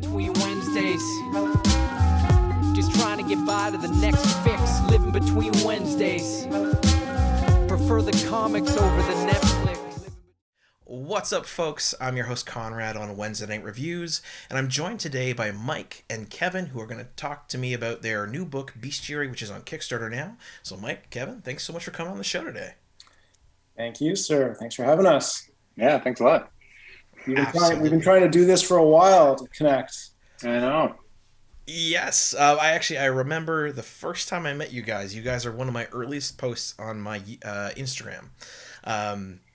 Between Wednesdays, just trying to get by to the next fix. Living between Wednesdays, prefer the comics over the Netflix. What's up, folks? I'm your host Konrad on Wednesday Night Reviews, and I'm joined today by Mike and Kevin, who are going to talk to me about their new book, Bestiary, which is on Kickstarter now. So Mike, Kevin, thanks so much for coming on the show today. Thank you, sir. Thanks for having us. Yeah, thanks a lot. We've been trying to do this for a while to connect. I know. Yes, I remember the first time I met you guys. You guys are one of my earliest posts on my Instagram,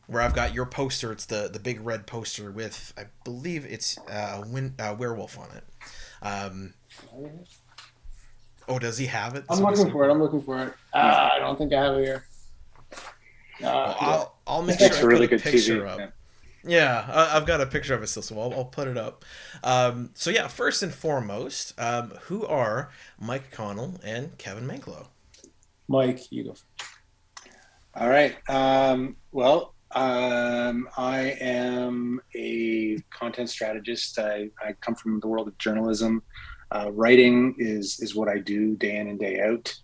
where I've got your poster. It's the big red poster with, I believe it's a werewolf on it. Oh, does he have it? I'm looking for it. I don't think I have it here. Well, I'll make sure I put a picture up. Yeah, I've got a picture of it still, so I'll put it up. So yeah, first and foremost, who are Mike Connell and Kevin Minklow? Mike, you go. All right. I am a content strategist. I come from the world of journalism. Writing is what I do day in and day out.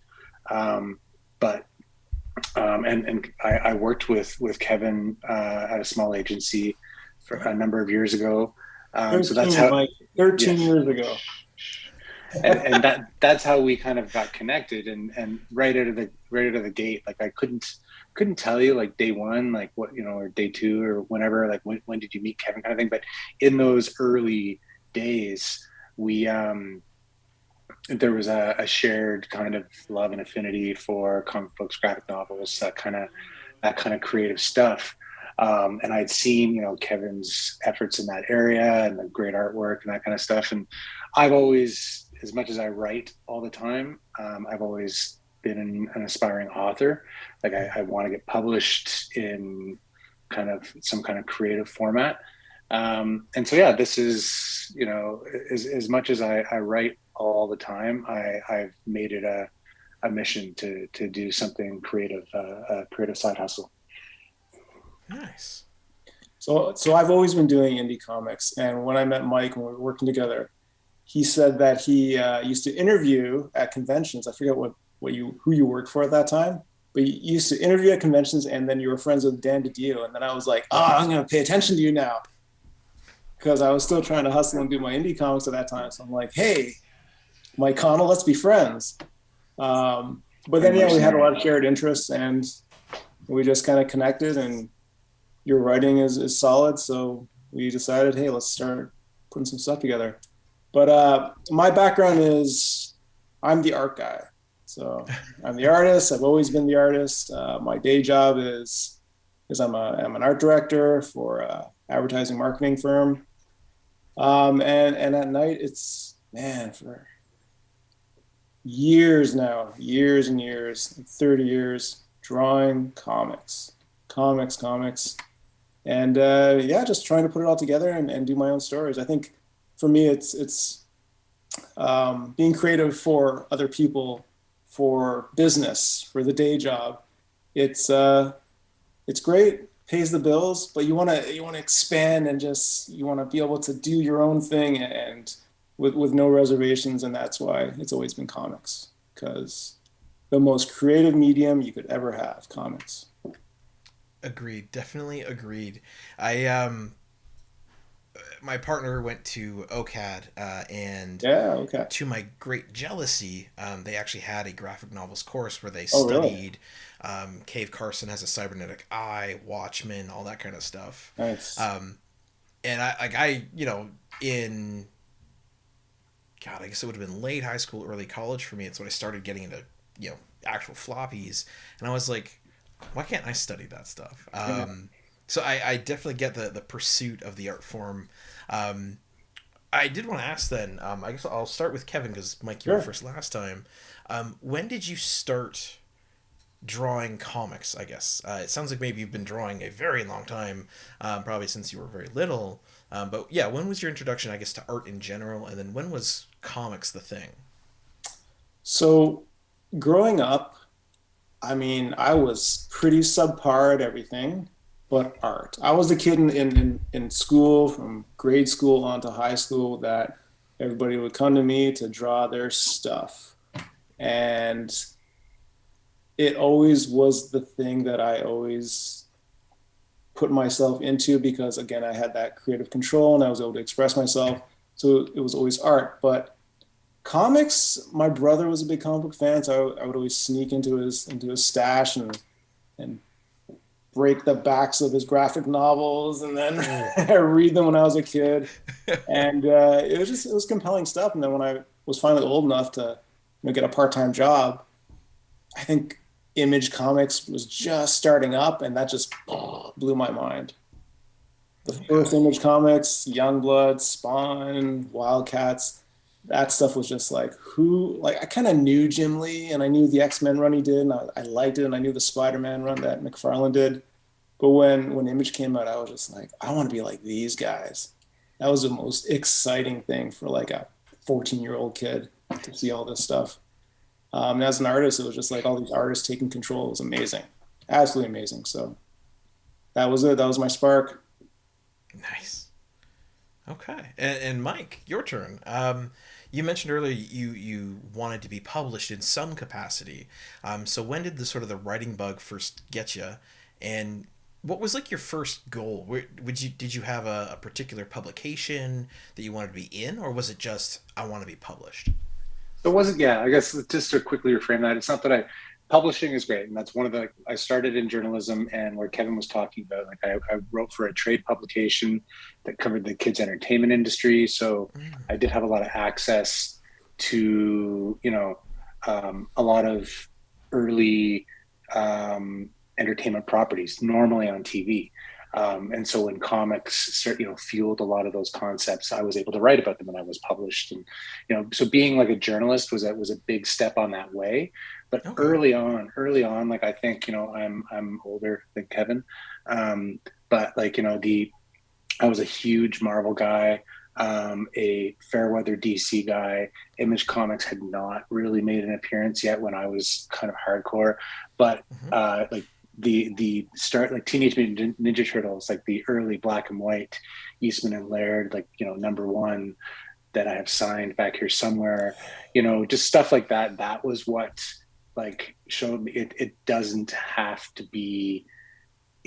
I worked with Kevin at a small agency for a number of years ago. So that's how, Mike, 13 years ago. and that's how we kind of got connected. And right out of the gate, like I couldn't tell you like day one, like what, or day two or whenever, like when did you meet Kevin kind of thing. But in those early days, there was a shared kind of love and affinity for comic books, graphic novels, that kind of creative stuff. And I'd seen, Kevin's efforts in that area and the great artwork and that kind of stuff. And I've always, as much as I write all the time, I've always been an aspiring author. Like I want to get published in kind of some kind of creative format. And so, yeah, this is, as much as I write all the time, I've made it a mission to do something creative, a creative side hustle. Nice. So I've always been doing indie comics, and when I met Mike and we were working together, he said that he used to interview at conventions. I forget who you worked for at that time, but you used to interview at conventions, and then you were friends with Dan DiDio, and then I was like, I'm going to pay attention to you now, because I was still trying to hustle and do my indie comics at that time. So I'm like, hey, Mike Connell, let's be friends. But then, we had a lot of shared interests, and we just kind of connected, and your writing is solid. So we decided, hey, let's start putting some stuff together. But my background is I'm the art guy. So I'm the artist. I've always been the artist. My day job is I'm an art director for an advertising marketing firm. And at night it's, for years now, years and years, 30 years, drawing comics. And just trying to put it all together and do my own stories. I think for me, it's being creative for other people, for business, for the day job. It's great, pays the bills, but you want to expand and you want to be able to do your own thing and with no reservations. And that's why it's always been comics, because the most creative medium you could ever have, comics. Agreed. Definitely agreed. My partner went to OCAD, and to my great jealousy, they actually had a graphic novels course where they studied Cave Carson Has a Cybernetic Eye, Watchmen, all that kind of stuff. Nice. And I guess it would have been late high school, early college for me. It's when I started getting into, actual floppies, and I was like, why can't I study that stuff? So I definitely get the pursuit of the art form. I did want to ask then, I guess I'll start with Kevin, because Mike, you were first last time. When did you start drawing comics, I guess? It sounds like maybe you've been drawing a very long time, probably since you were very little. But yeah, when was your introduction, I guess, to art in general? And then when was comics the thing? So growing up, I was pretty subpar at everything but art. I was the kid in school, from grade school on to high school, that everybody would come to me to draw their stuff. And it always was the thing that I always put myself into because, again, I had that creative control and I was able to express myself. So it was always art. But comics, my brother was a big comic book fan, so I would always sneak into his stash and break the backs of his graphic novels and then read them when I was a kid. And it was compelling stuff. And then when I was finally old enough to get a part-time job, I think Image Comics was just starting up, and that just blew my mind. The first Image Comics, Youngblood, Spawn, Wildcats, that stuff was just like, I kind of knew Jim Lee, and I knew the X-Men run he did, and I liked it, and I knew the Spider-Man run that McFarlane did. But when Image came out, I was just like, I want to be like these guys. That was the most exciting thing for like a 14-year-old kid to see all this stuff. And as an artist, it was just like all these artists taking control. It was amazing, absolutely amazing. So that was it. That was my spark. Nice. Okay, and Mike, your turn. You mentioned earlier you wanted to be published in some capacity. So when did the writing bug first get you? And what was like your first goal? Did you have a particular publication that you wanted to be in, or was it just I want to be published? It wasn't, yeah, I guess just to quickly reframe that, it's not that publishing is great. And that's one of I started in journalism, and where Kevin was talking about, like I wrote for a trade publication that covered the kids entertainment industry. So I did have a lot of access to, a lot of early entertainment properties, normally on TV. And so when comics, fueled a lot of those concepts, I was able to write about them when I was published. And, so being like a journalist was a big step on that way. But early on, like, I think, I'm older than Kevin. But like, I was a huge Marvel guy, a Fairweather DC guy. Image Comics had not really made an appearance yet when I was kind of hardcore, but like, the start, like Teenage Mutant Ninja Turtles, like the early black and white Eastman and Laird, like #1 that I have signed back here somewhere, just stuff like that. That was what like showed me it doesn't have to be,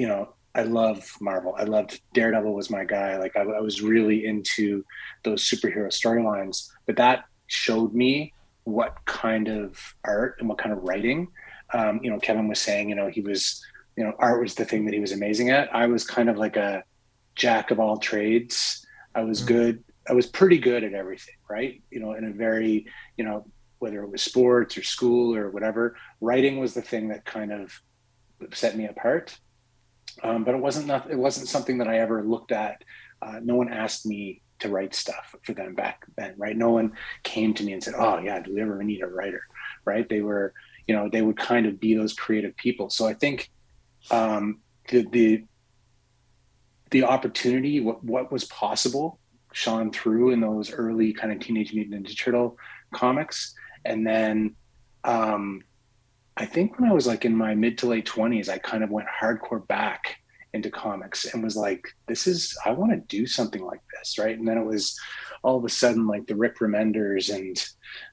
I love Marvel. I loved Daredevil was my guy. Like I was really into those superhero storylines, but that showed me what kind of art and what kind of writing. Kevin was saying, he was, art was the thing that he was amazing at. I was kind of like a jack of all trades. I was good. I was pretty good at everything, right? In a very, whether it was sports or school or whatever, writing was the thing that kind of set me apart. But it wasn't something that I ever looked at. No one asked me to write stuff for them back then, right? No one came to me and said, "Oh yeah, do we ever need a writer?" Right? They were, they would kind of be those creative people. So I think the opportunity, what was possible, shone through in those early kind of Teenage Mutant Ninja Turtle comics. And then I think when I was like in my mid to late 20s, I kind of went hardcore back into comics and was like, I want to do something like this, right? And then it was all of a sudden like the Rick Remenders and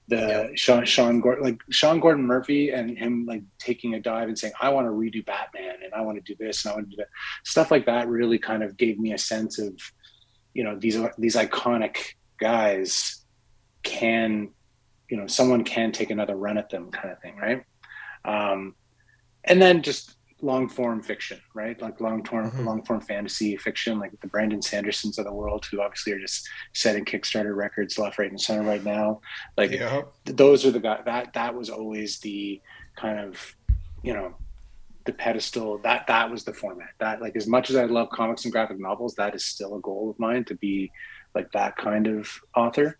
the Sean Gordon Murphy and him like taking a dive and saying, I want to redo Batman and I want to do this and I want to do that. Stuff like that really kind of gave me a sense of, these iconic guys can, someone can take another run at them kind of thing, right? And then just long form fiction, right? Like long form fantasy fiction, like the Brandon Sandersons of the world, who obviously are just setting Kickstarter records left, right, and center right now. Like those are the guys that was always the kind of, the pedestal, that was the format. That, like, as much as I love comics and graphic novels, that is still a goal of mine, to be like that kind of author.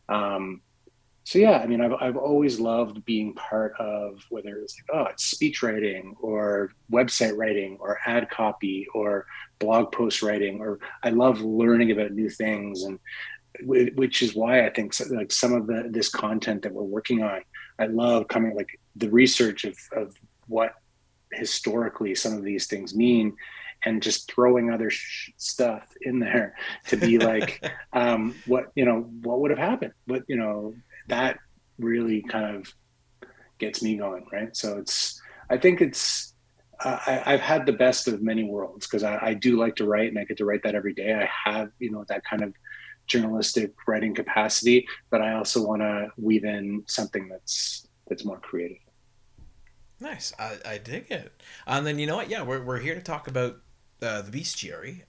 So yeah, I mean, I've always loved being part of, whether it's like, it's speech writing or website writing or ad copy or blog post writing, or I love learning about new things, and which is why I think like some of this content that we're working on, I love coming, like the research of what historically some of these things mean, and just throwing other stuff in there to be like, what would have happened? But, that really kind of gets me going, right? So I think I've had the best of many worlds, because I do like to write, and I get to write that every day. I have, that kind of journalistic writing capacity, but I also want to weave in something that's more creative. Nice. I dig it. And then, you know what? Yeah, we're here to talk about the Bestiary.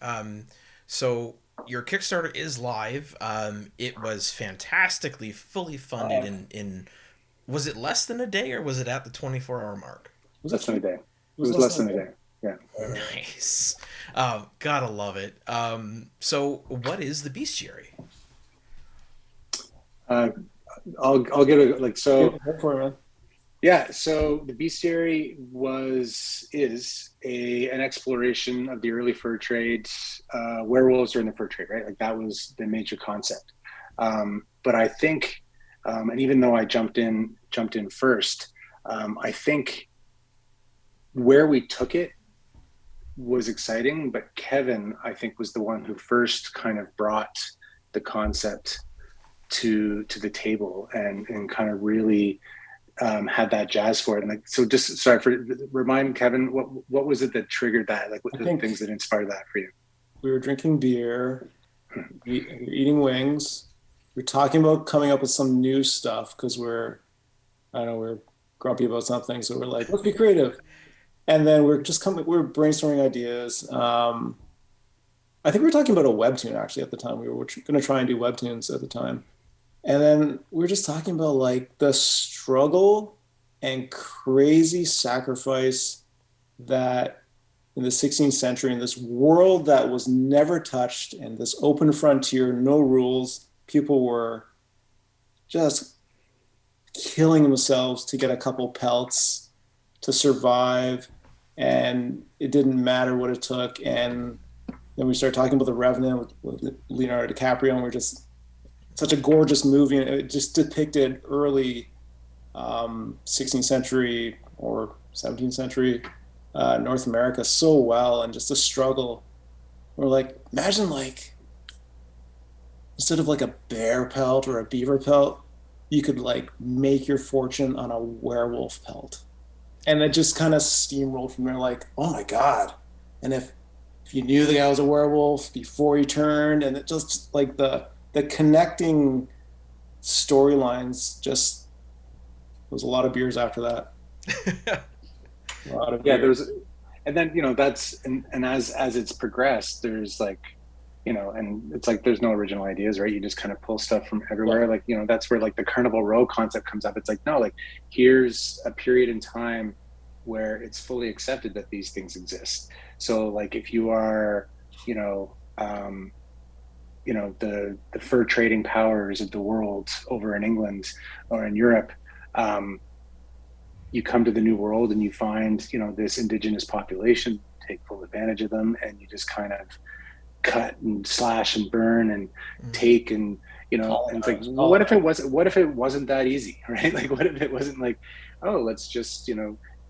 So your Kickstarter is live. It was fantastically fully funded in was it less than a day, or was it at the 24-hour mark? It was less than a day. It was less than a day. Yeah. Nice. Gotta love it. So what is the Bestiary? I'll get it. So For it, yeah, so the Bestiary is an exploration of the early fur trade. Werewolves are in the fur trade, right? Like, that was the major concept. But I think, and even though I jumped in first, I think where we took it was exciting. But Kevin, I think, was the one who first kind of brought the concept to the table and kind of really had that jazz for it. And like, so just remind Kevin, what was it that triggered that? Like, what the things that inspired that for you? We were drinking beer, eating wings. We're talking about coming up with some new stuff, because we're grumpy about something. So we're like, let's be creative. And then we're brainstorming ideas. I think we were talking about a webtoon actually at the time. We were going to try and do webtoons at the time. And then we were just talking about like the struggle and crazy sacrifice that in the 16th century, in this world that was never touched, and this open frontier, no rules, people were just killing themselves to get a couple pelts to survive, and it didn't matter what it took. And then we started talking about the Revenant with Leonardo DiCaprio, and we're just such a gorgeous movie, and it just depicted early 16th century or 17th century North America so well, and just the struggle. We're like, imagine like, instead of like a bear pelt or a beaver pelt, you could like make your fortune on a werewolf pelt. And it just kind of steamrolled from there, like, oh my God. And if you knew the guy was a werewolf before he turned, and it just like the connecting storylines, just, there was a lot of beers after that. A lot of beers. And then, that's, and as it's progressed, there's like, and it's like, there's no original ideas, right? You just kind of pull stuff from everywhere. Yeah. Like, that's where like the Carnival Row concept comes up. It's like, no, like, here's a period in time where it's fully accepted that these things exist. So like, if you are, the fur trading powers of the world over in England or in Europe, you come to the New World and you find, this indigenous population, take full advantage of them, and you just kind of cut and slash and burn and take, and and it's like, what if it wasn't that easy, right? Like, what if it wasn't like, oh, let's just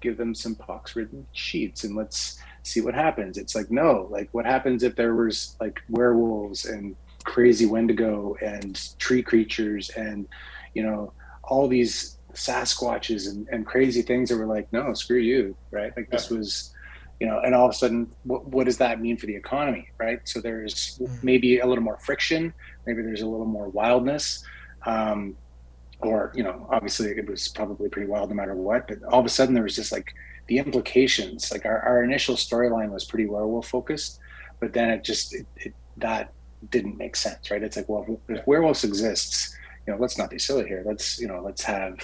give them some pox-ridden sheets and let's see what happens. It's like, no, like, what happens if there was like werewolves and crazy Wendigo and tree creatures and all these Sasquatches and crazy things that were like, no, screw you, right? Like, this was and all of a sudden, what does that mean for the economy, right? So there's maybe a little more friction, maybe there's a little more wildness, or obviously it was probably pretty wild no matter what, but all of a sudden there was just like the implications. Like, our initial storyline was pretty werewolf focused, but then it that didn't make sense, right? It's like, well, if werewolves exists, let's not be silly here. Let's have,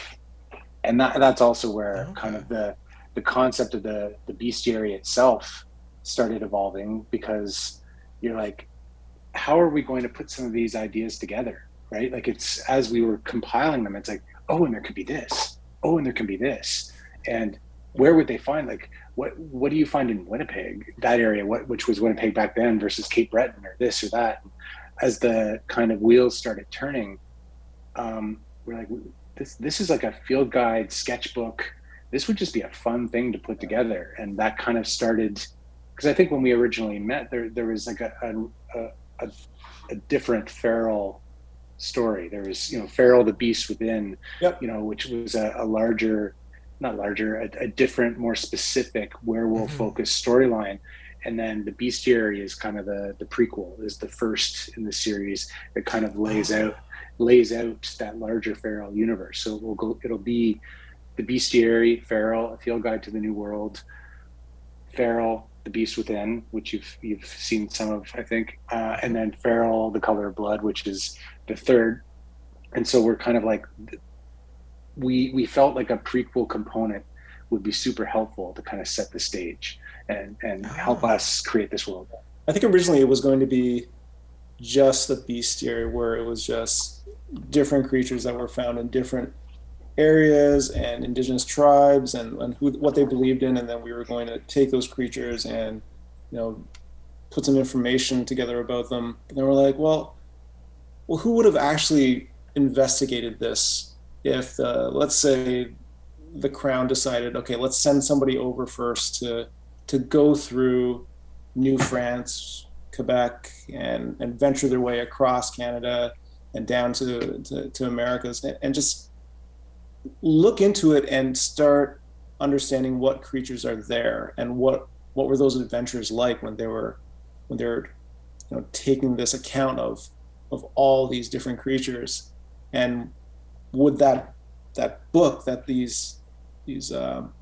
and that's also where kind of the concept of the Bestiary itself started evolving, because you're like, how are we going to put some of these ideas together, right? Like, it's, as we were compiling them, it's like, oh, and there could be this, oh, and there can be this, and where would they find, like, what do you find in Winnipeg, that area, which was Winnipeg back then, versus Cape Breton or this or that? As the kind of wheels started turning, we're like, this is like a field guide sketchbook. This would just be a fun thing to put together. And that kind of started because I think when we originally met, there was like a different feral story. There was, Feral the Beast Within, Yep. Which was a larger, not larger, a different, more specific werewolf-focused storyline. And then the Bestiary is kind of the prequel, is the first in the series that kind of lays out that larger feral universe. So it'll be the Bestiary, Feral, A Field Guide to the New World, Feral, The Beast Within, which you've seen some of, I think, and then Feral, The Color of Blood, which is the third. And so we're kind of like, we felt like a prequel component would be super helpful to kind of set the stage and help us create this world. I think originally it was going to be just the Bestiary, where it was just different creatures that were found in different areas and indigenous tribes and what they believed in, and then we were going to take those creatures and put some information together about them. And then we're like, well, who would have actually investigated this if let's say the Crown decided, okay, let's send somebody over first to go through New France, Quebec, and venture their way across Canada and down to Americas, and just look into it and start understanding what creatures are there and what were those adventures like when they're taking this account of all these different creatures. And would that book that these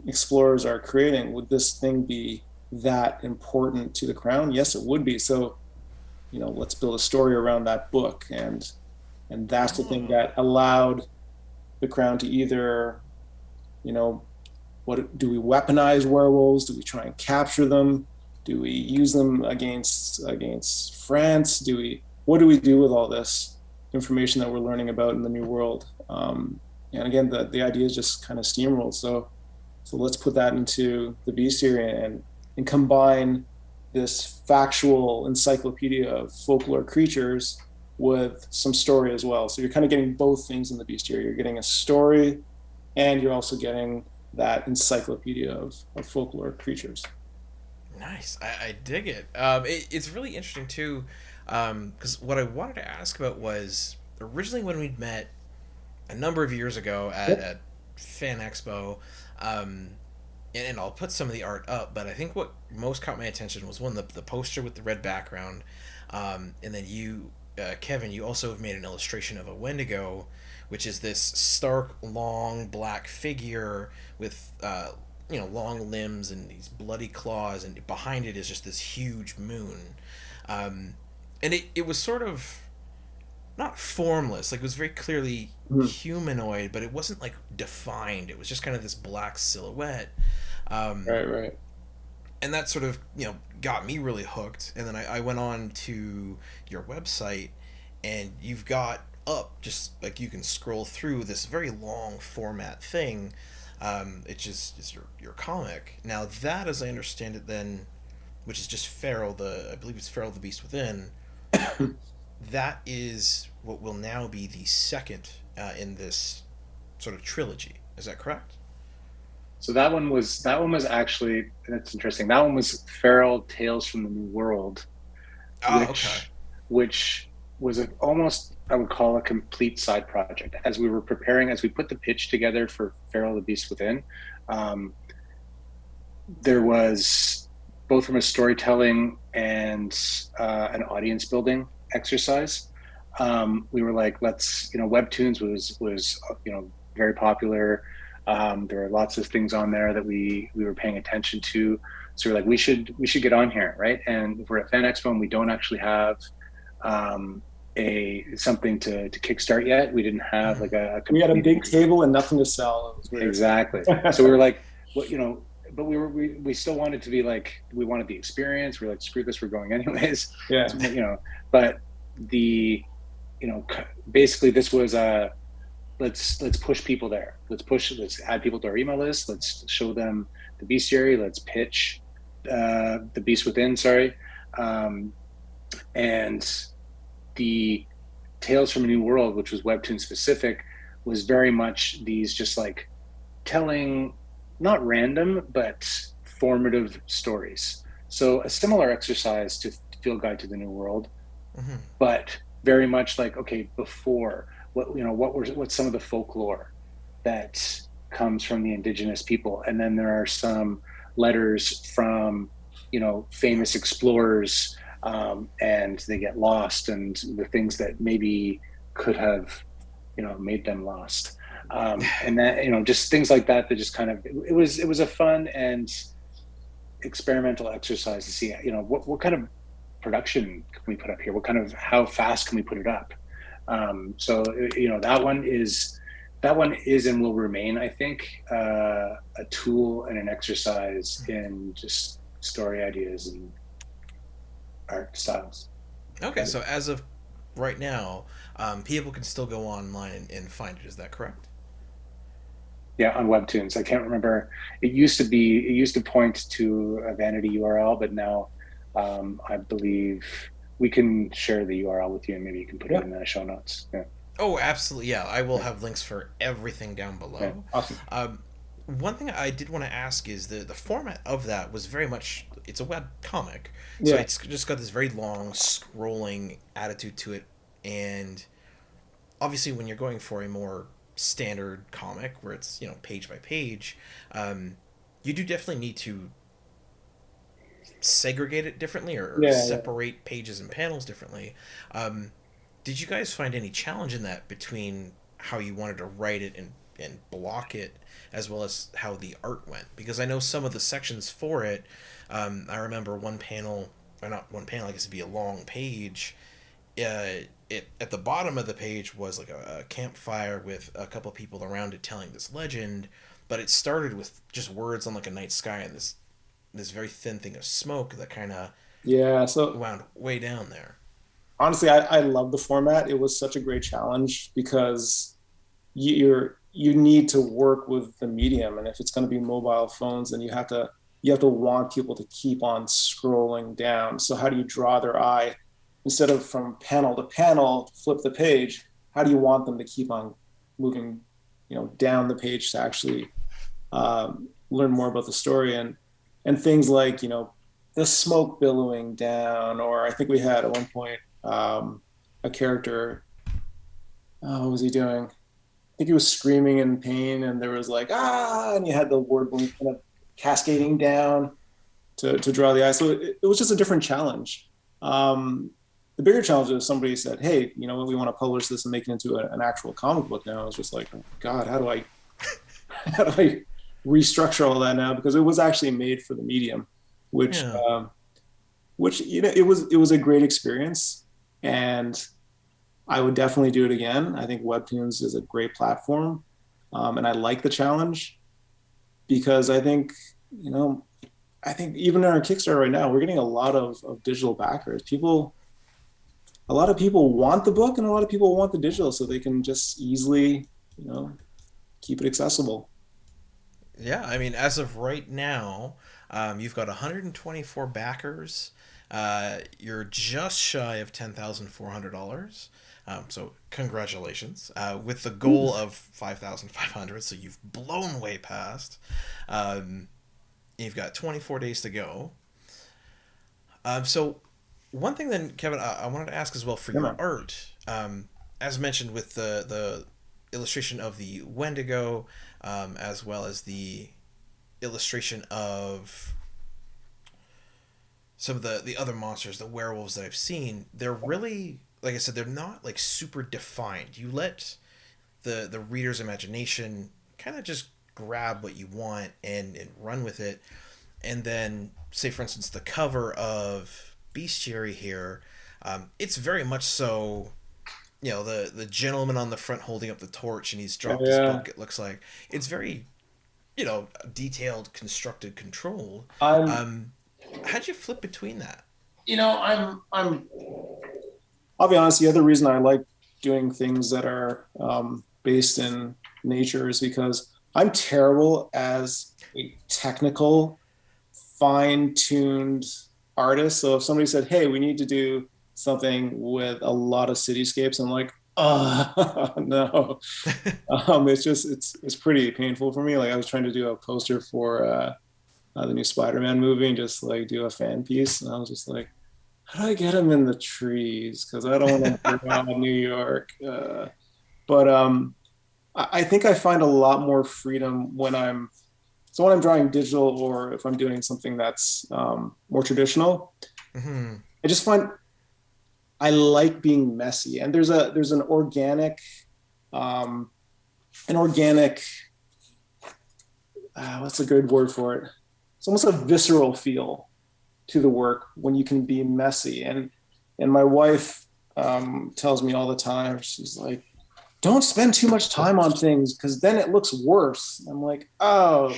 explorers are creating, would this thing be that important to the Crown? Yes, it would be. So let's build a story around that book, and that's the thing that allowed the Crown to either, what do we weaponize werewolves? Do we try and capture them? Do we use them against France? What do we do with all this information that we're learning about in the New World? And again, the idea is just kind of steamrolled. So let's put that into the Bestiary and combine this factual encyclopedia of folklore creatures with some story as well. So you're kind of getting both things in the Bestiary. You're getting a story, and you're also getting that encyclopedia of folklore creatures. Nice. I dig it. It's really interesting too, because what I wanted to ask about was originally when we'd met a number of years ago at Fan Expo, and I'll put some of the art up, but I think what most caught my attention was the poster with the red background, and then you, Kevin, you also have made an illustration of a Wendigo, which is this stark, long, black figure with long limbs and these bloody claws, and behind it is just this huge moon. And it was sort of not formless, like it was very clearly humanoid, but it wasn't like defined. It was just kind of this black silhouette. Right. And that sort of, got me really hooked. And then I went on to your website, and you've got up, just like you can scroll through this very long format thing. It's your comic. Now that, as I understand it then, which is just Feral, I believe it's Feral the Beast Within, that is what will now be the second in this sort of trilogy. Is that correct? So that one was actually, that's interesting. That one was Feral Tales from the New World, which was almost, I would call, a complete side project. As we put the pitch together for Feral the Beast Within, there was, both from a storytelling and an audience building exercise, we were like, let's, Webtoons was very popular. There were lots of things on there that we were paying attention to. So we're like, we should get on here, right? And if we're at Fan Expo and we don't actually have something to kickstart yet, we didn't have like we had a big table and nothing to sell. It was weird. Exactly. So we were like, but we still wanted to be like, we wanted the experience. We're like, screw this, we're going anyways. Yeah. But basically this was let's push people there. Let's add people to our email list. Let's show them the Bestiary. Let's pitch the Beast Within. And the Tales from a New World, which was Webtoon specific, was very much these just telling not random but formative stories. So a similar exercise to Field Guide to the New World, Mm-hmm. but very much like, okay, before what's some of the folklore that comes from the indigenous people, and then there are some letters from famous explorers, and they get lost, and the things that maybe could have made them lost, and that just things like that just kind of, it was a fun and experimental exercise to see what kind of production can we put up here, how fast can we put it up. So that one is and will remain, I think, a tool and an exercise in just story ideas and art styles. Okay, so as of right now, people can still go online and find it. Is that correct? Yeah, on Webtoons. I can't remember. It used to point to a vanity URL, but now I believe we can share the URL with you, and maybe you can put it in the show notes. Yeah. Oh, absolutely. Yeah, I will have links for everything down below. Yeah. Awesome. One thing I did want to ask is the format of that was very much, it's a web comic, so Yeah. it's just got this very long scrolling attitude to it, and obviously when you're going for a more standard comic where it's page by page, you do definitely need to segregate it differently, or separate pages and panels differently. Did you guys find any challenge in that, between how you wanted to write it and block it, as well as how the art went? Because I know some of the sections for it, I remember one panel, or not one panel, I guess it'd be a long page. It at the bottom of the page was like a campfire with a couple people around it telling this legend, but it started with just words on like a night sky and this very thin thing of smoke that kind of So wound way down there. honestly, I love the format. It was such a great challenge because you need to work with the medium, and if it's going to be mobile phones, then you have to want people to keep on scrolling down. So how do you draw their eye, instead of from panel to panel, flip the page? How do you want them to keep on moving, down the page to actually learn more about the story, and things like the smoke billowing down, or I think we had at one point a character. Oh, what was he doing? I think he was screaming in pain, and there was like and you had the word kind of cascading down to draw the eye. So it was just a different challenge. The bigger challenge is somebody said, "Hey, we want to publish this and make it into an actual comic book now." I was just like, oh, God, how do I restructure all that now? Because it was actually made for the medium, which it was a great experience, and I would definitely do it again. I think Webtoons is a great platform, and I like the challenge, because I think even in our Kickstarter right now, we're getting a lot of digital backers. A lot of people want the book, and a lot of people want the digital, so they can just easily, keep it accessible. Yeah, I mean, as of right now, you've got 124 backers. You're just shy of $10,400. So congratulations. With the goal of 5,500, so you've blown way past. You've got 24 days to go. So one thing then, Kevin, I wanted to ask as well for your art. As mentioned with the illustration of the Wendigo, as well as the illustration of some of the other monsters, the werewolves that I've seen, they're really, like I said, they're not like super defined. You let the reader's imagination kind of just grab what you want and run with it. And then, say for instance, the cover of Bestiary here, it's very much so, the gentleman on the front holding up the torch, and he's dropped his book. It looks like it's very, detailed, constructed, controlled. How'd you flip between that? I'll be honest. The other reason I like doing things that are based in nature is because I'm terrible as a technical, fine-tuned artist. So if somebody said, "Hey, we need to do something with a lot of cityscapes," I'm like, no. It's pretty painful for me. Like I was trying to do a poster for the new Spider-Man movie and just like do a fan piece. And I was just like, how do I get him in the trees? Because I don't want to burn out New York. But I think I find a lot more freedom when I'm drawing digital or if I'm doing something that's more traditional. Mm-hmm. I just find I like being messy, and there's an organic what's a good word for it? It's almost a visceral feel to the work when you can be messy. And my wife tells me all the time, she's like, don't spend too much time on things because then it looks worse. I'm like, oh,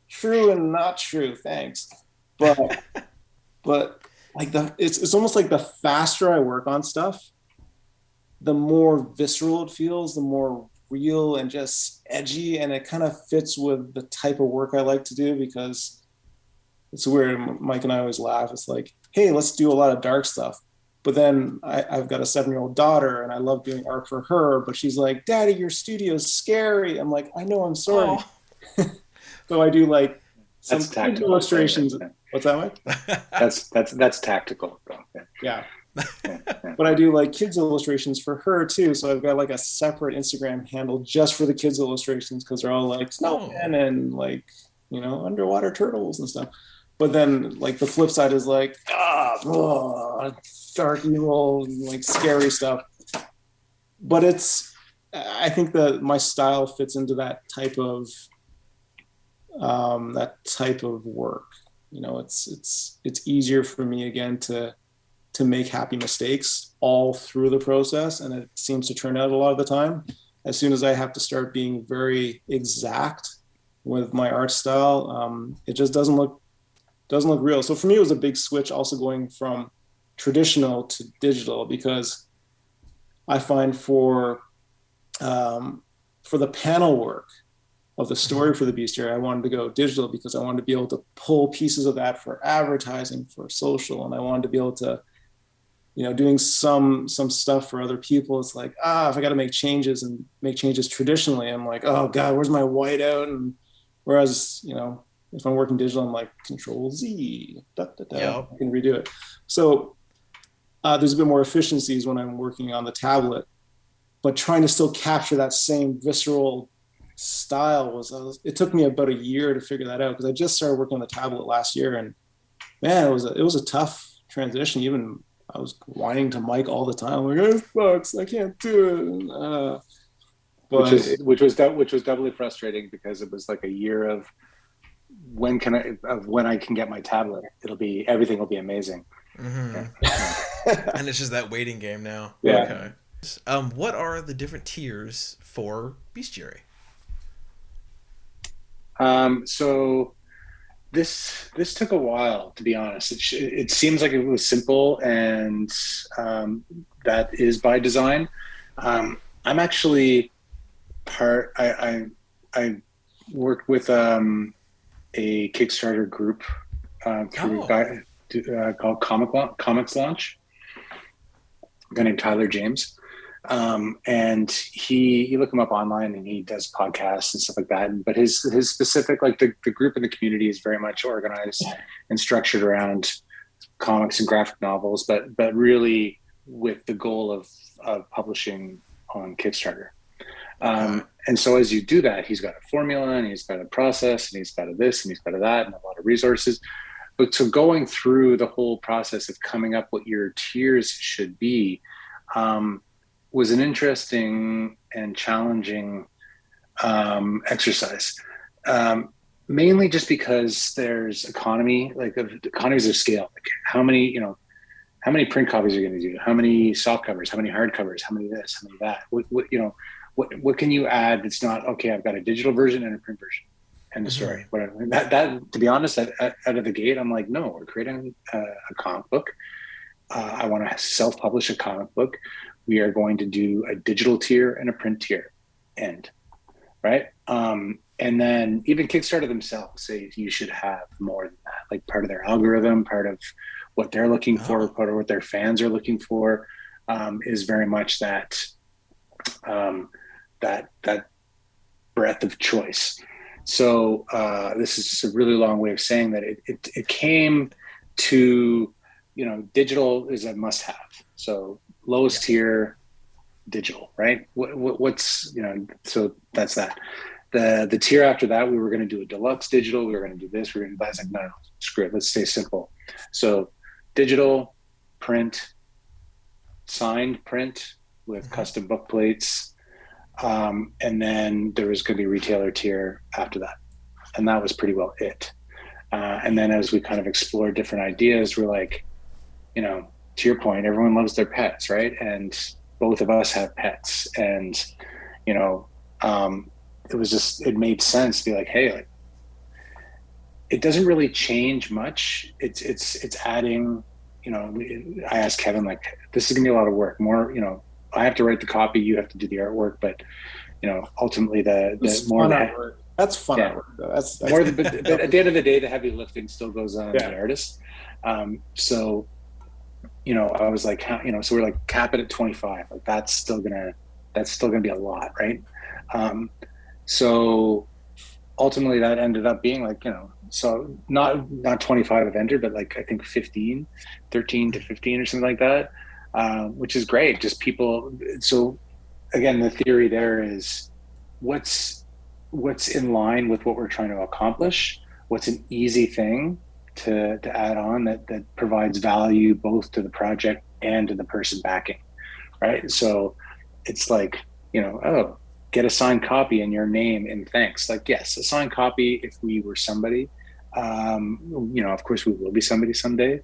true and not true, thanks. But like it's almost like the faster I work on stuff, the more visceral it feels, the more real and just edgy, and it kind of fits with the type of work I like to do. Because it's weird, Mike and I always laugh. It's like, hey, let's do a lot of dark stuff. But then I've got a 7-year-old daughter and I love doing art for her, but she's like, Daddy, your studio's scary. I'm like, I know, I'm sorry. So I do like some illustrations. What's that, Mike? That's tactical. Yeah. But I do like kids illustrations for her too. So I've got like a separate Instagram handle just for the kids illustrations, because they're all like snowmen and like, underwater turtles and stuff. But then like the flip side is like, dark evil, like scary stuff. But I think that my style fits into that type of work. It's easier for me again to make happy mistakes all through the process, and it seems to turn out a lot of the time. As soon as I have to start being very exact with my art style, it just doesn't look real. So for me, it was a big switch also going from traditional to digital, because I find for the panel work of the story for the Bestiary, I wanted to go digital because I wanted to be able to pull pieces of that for advertising, for social, and I wanted to be able to, doing some stuff for other people. It's like, if I got to make changes traditionally, I'm like, oh God, where's my whiteout? And whereas, if I'm working digital, I'm like Control Z, I can redo it. So there's a bit more efficiencies when I'm working on the tablet, but trying to still capture that same visceral style it took me about a year to figure that out, because I just started working on the tablet last year, and man, it was a tough transition. Even I was whining to Mike all the time, like, oh, fucks, I can't do it. Which was doubly frustrating, because it was like a year of when I can get my tablet. Everything will be amazing. Mm-hmm. Yeah. And it's just that waiting game now. Yeah. Okay. What are the different tiers for Bestiary? So this took a while, to be honest. It seems like it was simple, and that is by design. I'm actually I worked with a Kickstarter group through a guy called Comics Launch, a guy named Tyler James. And you look him up online, and he does podcasts and stuff like that. But his specific, like the group in the community is very much organized and structured around comics and graphic novels, but really with the goal of publishing on Kickstarter. And so as you do that, he's got a formula, and he's got a process, and he's got a this, and he's got a that, and a lot of resources. But so going through the whole process of coming up what your tiers should be, was an interesting and challenging exercise, mainly just because there's economies of scale. Like how many print copies are you going to do? How many soft covers? How many hard covers? How many this? How many that? What can you add that's not, okay, I've got a digital version and a print version and the story. Whatever. That to be honest, out of the gate, I'm like, no, we're creating a comic book. I want to self-publish a comic book. We are going to do a digital tier and a print tier, right? And then even Kickstarter themselves say you should have more than that, like part of their algorithm, part of what they're looking for, part of what their fans are looking for, is very much that breadth of choice. So this is just a really long way of saying that it came to, digital is a must have. So lowest tier, digital, right? What's, so that's that. The tier after that, we were going to do a deluxe digital. We were going to do this. We were going to do that. It's like, no, screw it. Let's stay simple. So digital, print, signed print with custom book plates. And then there was going to be retailer tier after that. And that was pretty well it. And then as we kind of explored different ideas, we're like, to your point, everyone loves their pets, right? And both of us have pets. And, it made sense to be like, hey, like, it doesn't really change much. It's adding, I asked Kevin, like, this is gonna be a lot of work, more, I have to write the copy, you have to do the artwork, but ultimately the more artwork. That's fun artwork though. That's more but at the end of the day, the heavy lifting still goes on the artist. So I was like, so we're like, cap it at 25. Like that's still gonna be a lot, right? So ultimately that ended up being like, so not 25 have entered, but like I think 13 to 15 or something like that, which is great. Just people. So again, the theory there is what's in line with what we're trying to accomplish. What's an easy thing to add on that provides value both to the project and to the person backing, right? So it's like, get a signed copy in your name and thanks. Like, yes, a signed copy if we were somebody. Of course we will be somebody someday.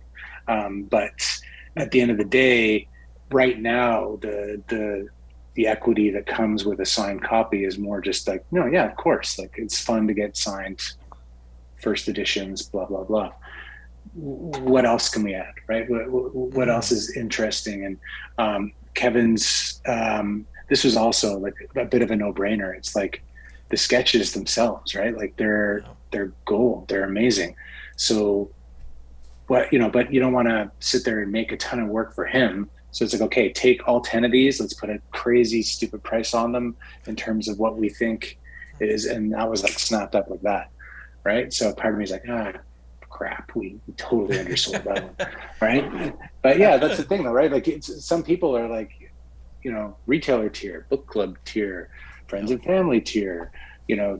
But at the end of the day, right now, the equity that comes with a signed copy is more just like, of course, like it's fun to get signed first editions, blah, blah, blah. What else can we add, right? What else is interesting? And Kevin's, this was also like a bit of a no-brainer. It's like the sketches themselves, right? Like they're gold, they're amazing. So but you don't want to sit there and make a ton of work for him. So it's like, okay, take all 10 of these, let's put a crazy stupid price on them in terms of what we think it is. And that was like snapped up like that, right? So part of me is like, crap, we totally undersold that one, right? But yeah, that's the thing though, right? Like some people are like, retailer tier, book club tier, friends and family tier,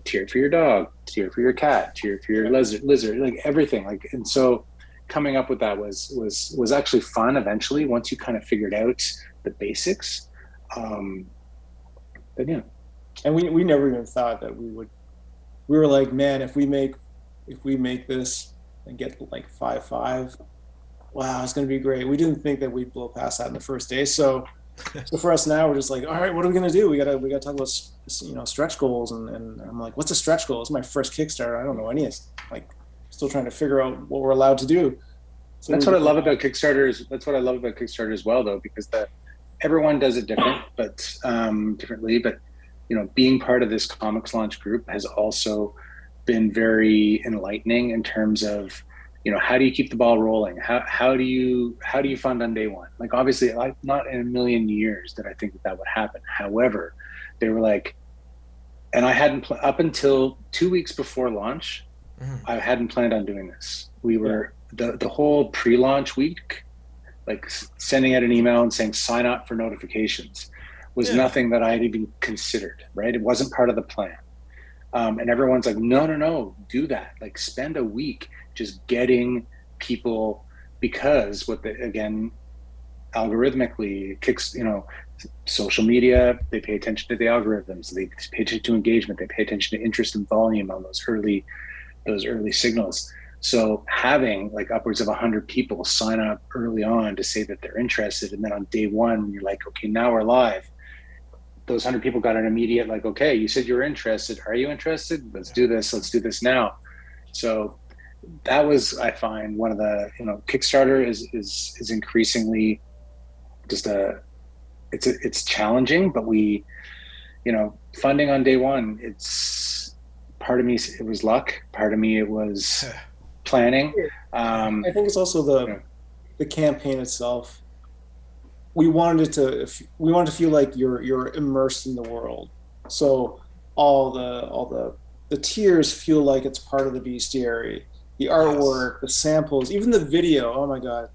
tier for your dog, tier for your cat, tier for your lizard, like everything. Like, and so coming up with that was actually fun eventually once you kind of figured out the basics. But yeah. And we never even thought that we were like, man, if we make this and get like 5.5, wow, it's going to be great. We didn't think that we'd blow past that in the first day. So for us now, we're just like, all right, what are we going to do? We got to talk about, stretch goals. And I'm like, what's a stretch goal? It's my first Kickstarter. I don't know any of it. Like, still trying to figure out what we're allowed to do. So that's what I love about Kickstarter. That's what I love about Kickstarter as well, though, because everyone does it differently. But being part of this comics launch group has also been very enlightening in terms of, how do you keep the ball rolling? How do you fund on day one? Like, obviously, not in a million years did I think that would happen. However, they were like, and I hadn't up until 2 weeks before launch, I hadn't planned on doing this. We were the whole pre-launch week, like sending out an email and saying sign up for notifications was nothing that I had even considered, right? It wasn't part of the plan. And everyone's like, no, do that. Like, spend a week just getting people, because algorithmically kicks, social media, they pay attention to the algorithms, they pay attention to engagement, they pay attention to interest and volume on those early signals. So having like upwards of 100 people sign up early on to say that they're interested, and then on day one, when you're like, okay, now we're live, those 100 people got an immediate like, okay, you said you were interested. Are you interested? Let's do this. Let's do this now. So that was, I find, one of the, Kickstarter is increasingly just it's challenging, but we, funding on day one, it's part of me, it was luck. Part of me, it was planning. I think it's also the campaign itself. We wanted to feel like you're immersed in the world. So all the the tiers feel like it's part of the bestiary. The artwork, the samples, even the video. Oh my god,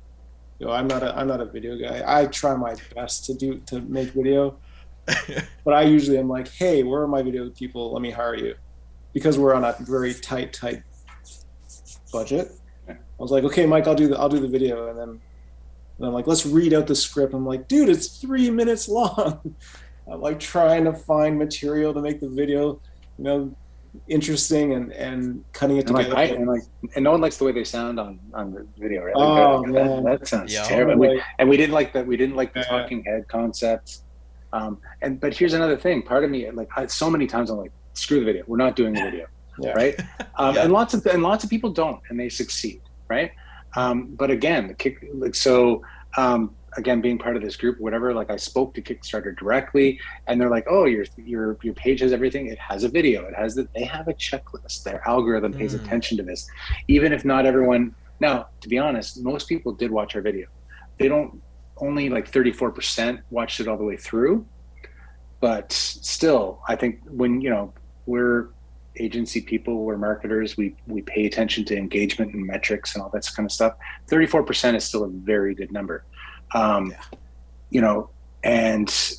I'm not a video guy. I try my best to make video, but I usually am like, hey, where are my video people? Let me hire you, because we're on a very tight budget. I was like, okay, Mike, I'll do the video, and then I'm like, let's read out the script. I'm like, dude, it's 3 minutes long. I'm like trying to find material to make the video, interesting and cutting it together. And no one likes the way they sound on the video, right? Man. That sounds terrible. We didn't like that. We didn't like the talking head concept. But here's another thing. Part of me, so many times, I'm like, screw the video. We're not doing the video, right? And lots of people don't, and they succeed, right? But again, again, being part of this group, whatever, I spoke to Kickstarter directly, and they're like, oh, your page has everything. It has a video. It has they have a checklist. Their algorithm pays attention to this, even if not everyone. Now, to be honest, most people did watch our video. They don't, only 34% watched it all the way through, but still, I think when, we're agency people, we're marketers, we pay attention to engagement and metrics and all that kind of stuff. 34% is still a very good number. And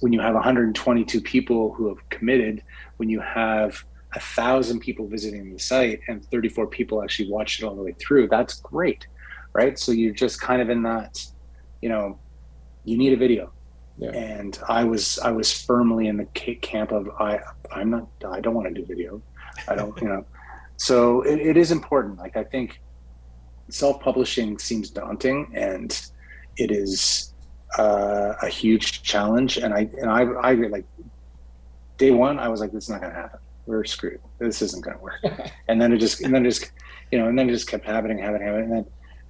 when you have 122 people who have committed, when you have 1,000 people visiting the site and 34 people actually watched it all the way through, that's great, right? So you're just kind of in that, you need a video. Yeah. And I was firmly in the camp of I don't want to do video. I don't, so it is important. I think self-publishing seems daunting, and it is a huge challenge. And I day one, I was like, this is not going to happen. We're screwed. This isn't going to work. and then it just kept happening.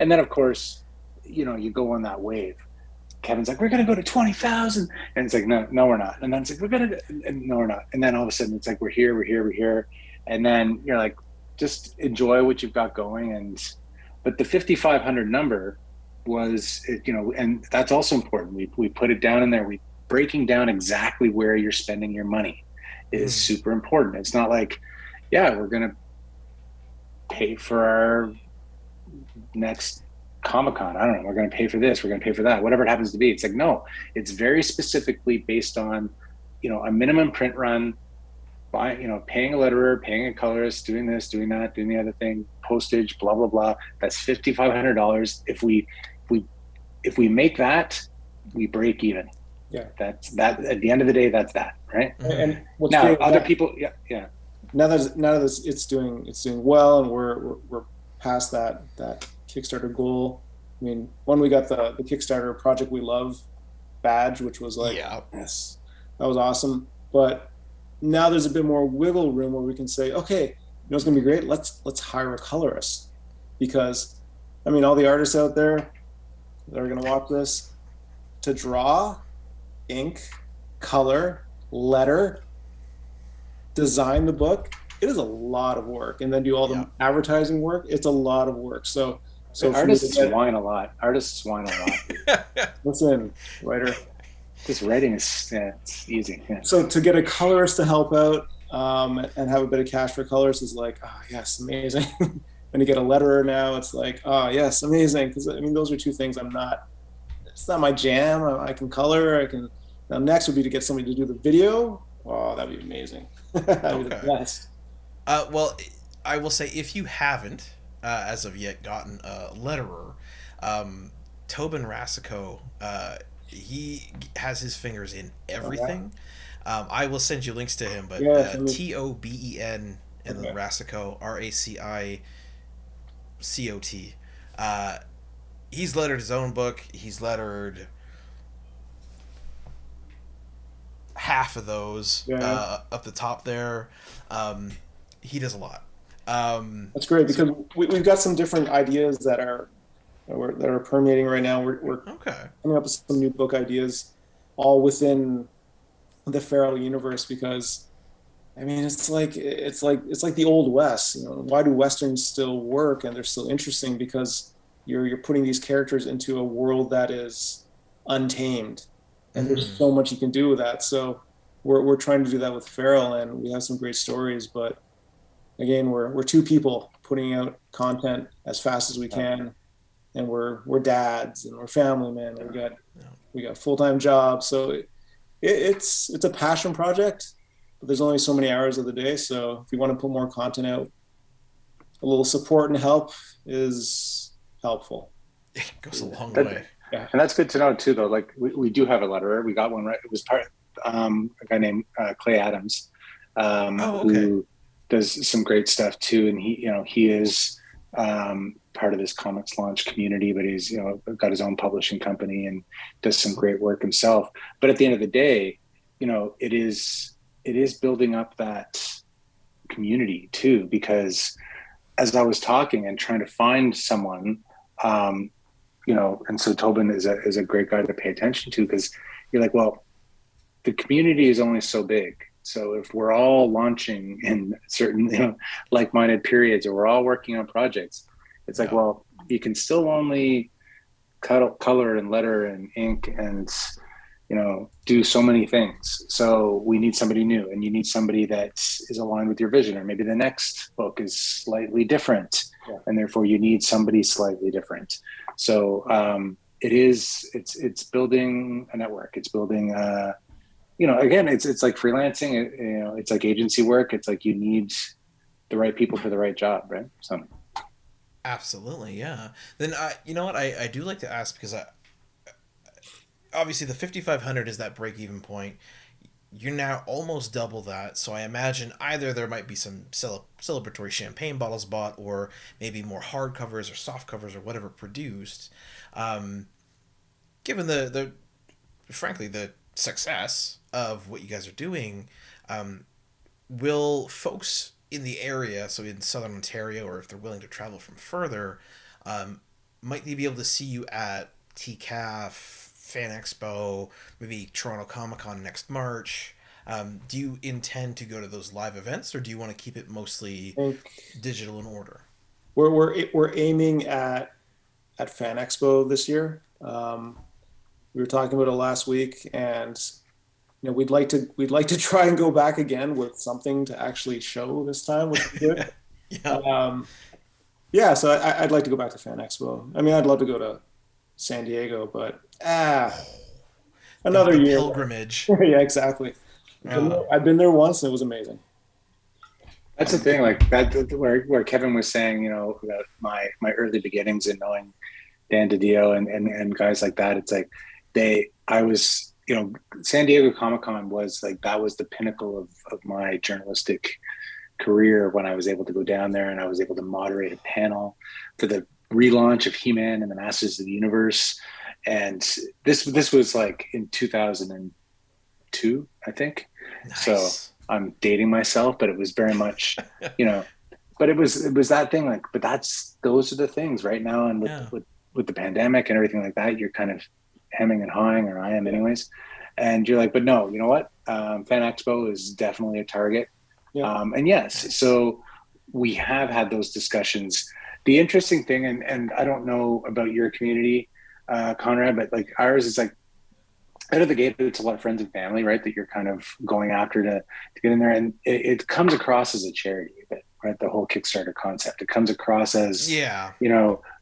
And then of course, you go on that wave. Kevin's like, we're going to go to 20,000. And it's like, no, we're not. And then it's like, no, we're not. And then all of a sudden it's like, we're here. And then you're like, just enjoy what you've got going. But the 5,500 number was, and that's also important. We put it down in there. We breaking down exactly where you're spending your money is super important. It's not like, we're going to pay for our next Comic-Con. I don't know. We're going to pay for this. We're going to pay for that. Whatever it happens to be. It's like, no, it's very specifically based on, a minimum print run, paying a letterer, paying a colorist, doing this, doing that, doing the other thing, postage, blah, blah, blah. That's $5,500. If we make that, we break even. Yeah. That's that. At the end of the day, that's that, right? And now other people, Now that it's doing well, and we're past that Kickstarter goal. I mean, when we got the Kickstarter Project We Love badge, which was yes, that was awesome. But now there's a bit more wiggle room where we can say, okay, it's going to be great. Let's hire a colorist, because all the artists out there that are going to watch this, to draw, ink, color, letter, design the book, it is a lot of work, and then do all the advertising work. It's a lot of work. So artists whine a lot. Listen, writer. Just writing is it's easy. Yeah. So to get a colorist to help out and have a bit of cash for colors is like, oh yes, amazing. And to get a letterer now, it's like, oh yes, amazing. Because those are two things it's not my jam. I can color. Now next would be to get somebody to do the video. Oh, that'd be amazing. That'd be the best. Well, I will say, if you haven't as of yet gotten a letterer, Tobin Rasico, he has his fingers in everything. I will send you links to him, but TOBEN and then Rasico, RACICOT. He's lettered his own book. He's lettered half of those up the top there. He does a lot. That's great, because we've got some different ideas that are permeating right now. We're coming up with some new book ideas, all within the Feral universe, because it's like the old West. Why do Westerns still work and they're still interesting? Because you're putting these characters into a world that is untamed, and there's so much you can do with that. So we're trying to do that with Feral, and we have some great stories, but again, we're two people putting out content as fast as we can, and we're dads and we're family men. We got full-time jobs, so it's a passion project, but there's only so many hours of the day. So if you want to put more content out, a little support and help is helpful. It goes a long way. Yeah. And that's good to know too, though. Like we do have a letterer. We got one, right? It was a guy named Clay Adams, who does some great stuff too. And he is part of this comics launch community, but he's, got his own publishing company and does some great work himself. But at the end of the day, it is building up that community too, because as I was talking and trying to find someone, and so Tobin is a great guy to pay attention to, because you're like, well, the community is only so big. So if we're all launching in certain, like-minded periods, or we're all working on projects, it's like, well, you can still only color and letter and ink and, do so many things. So we need somebody new, and you need somebody that is aligned with your vision, or maybe the next book is slightly different, and therefore you need somebody slightly different. So it's building a network. It's building, again, it's like freelancing. It's like agency work. It's like you need the right people for the right job, right? So. Absolutely, yeah. Then you know what? I do like to ask, because obviously the 5,500 is that break-even point. You're now almost double that, so I imagine either there might be some celebratory champagne bottles bought, or maybe more hard covers or soft covers or whatever produced. Given the frankly the success of what you guys are doing, will folks in the area, so in Southern Ontario, or if they're willing to travel from further, might they be able to see you at TCAF, Fan Expo, maybe Toronto Comic Con next March? Do you intend to go to those live events, or do you want to keep it mostly digital in order? We're aiming at Fan Expo this year. We were talking about it last week, and we'd like to try and go back again with something to actually show this time, which is good. So I'd like to go back to Fan Expo. I mean, I'd love to go to San Diego, but another year pilgrimage. Yeah, exactly. I've been there once, and it was amazing. That's the thing, like that, where Kevin was saying, about my early beginnings in knowing Dan DiDio and guys like that. It's like San Diego Comic-Con was like, that was the pinnacle of my journalistic career, when I was able to go down there and I was able to moderate a panel for the relaunch of He-Man and the Masters of the Universe. And this was like in 2002, I think. Nice. So I'm dating myself, but it was very much, but it was that thing, like, but those are the things right now. And with the pandemic and everything like that, you're kind of hemming and hawing, or I am anyways. And you're like, but no, you know what? Fan Expo is definitely a target. And yes, so we have had those discussions. The interesting thing, and I don't know about your community, Konrad, but like ours is like, out of the gate, it's a lot of friends and family, right, that you're kind of going after to get in there. And it comes across as a charity, right? The whole Kickstarter concept. It comes across as,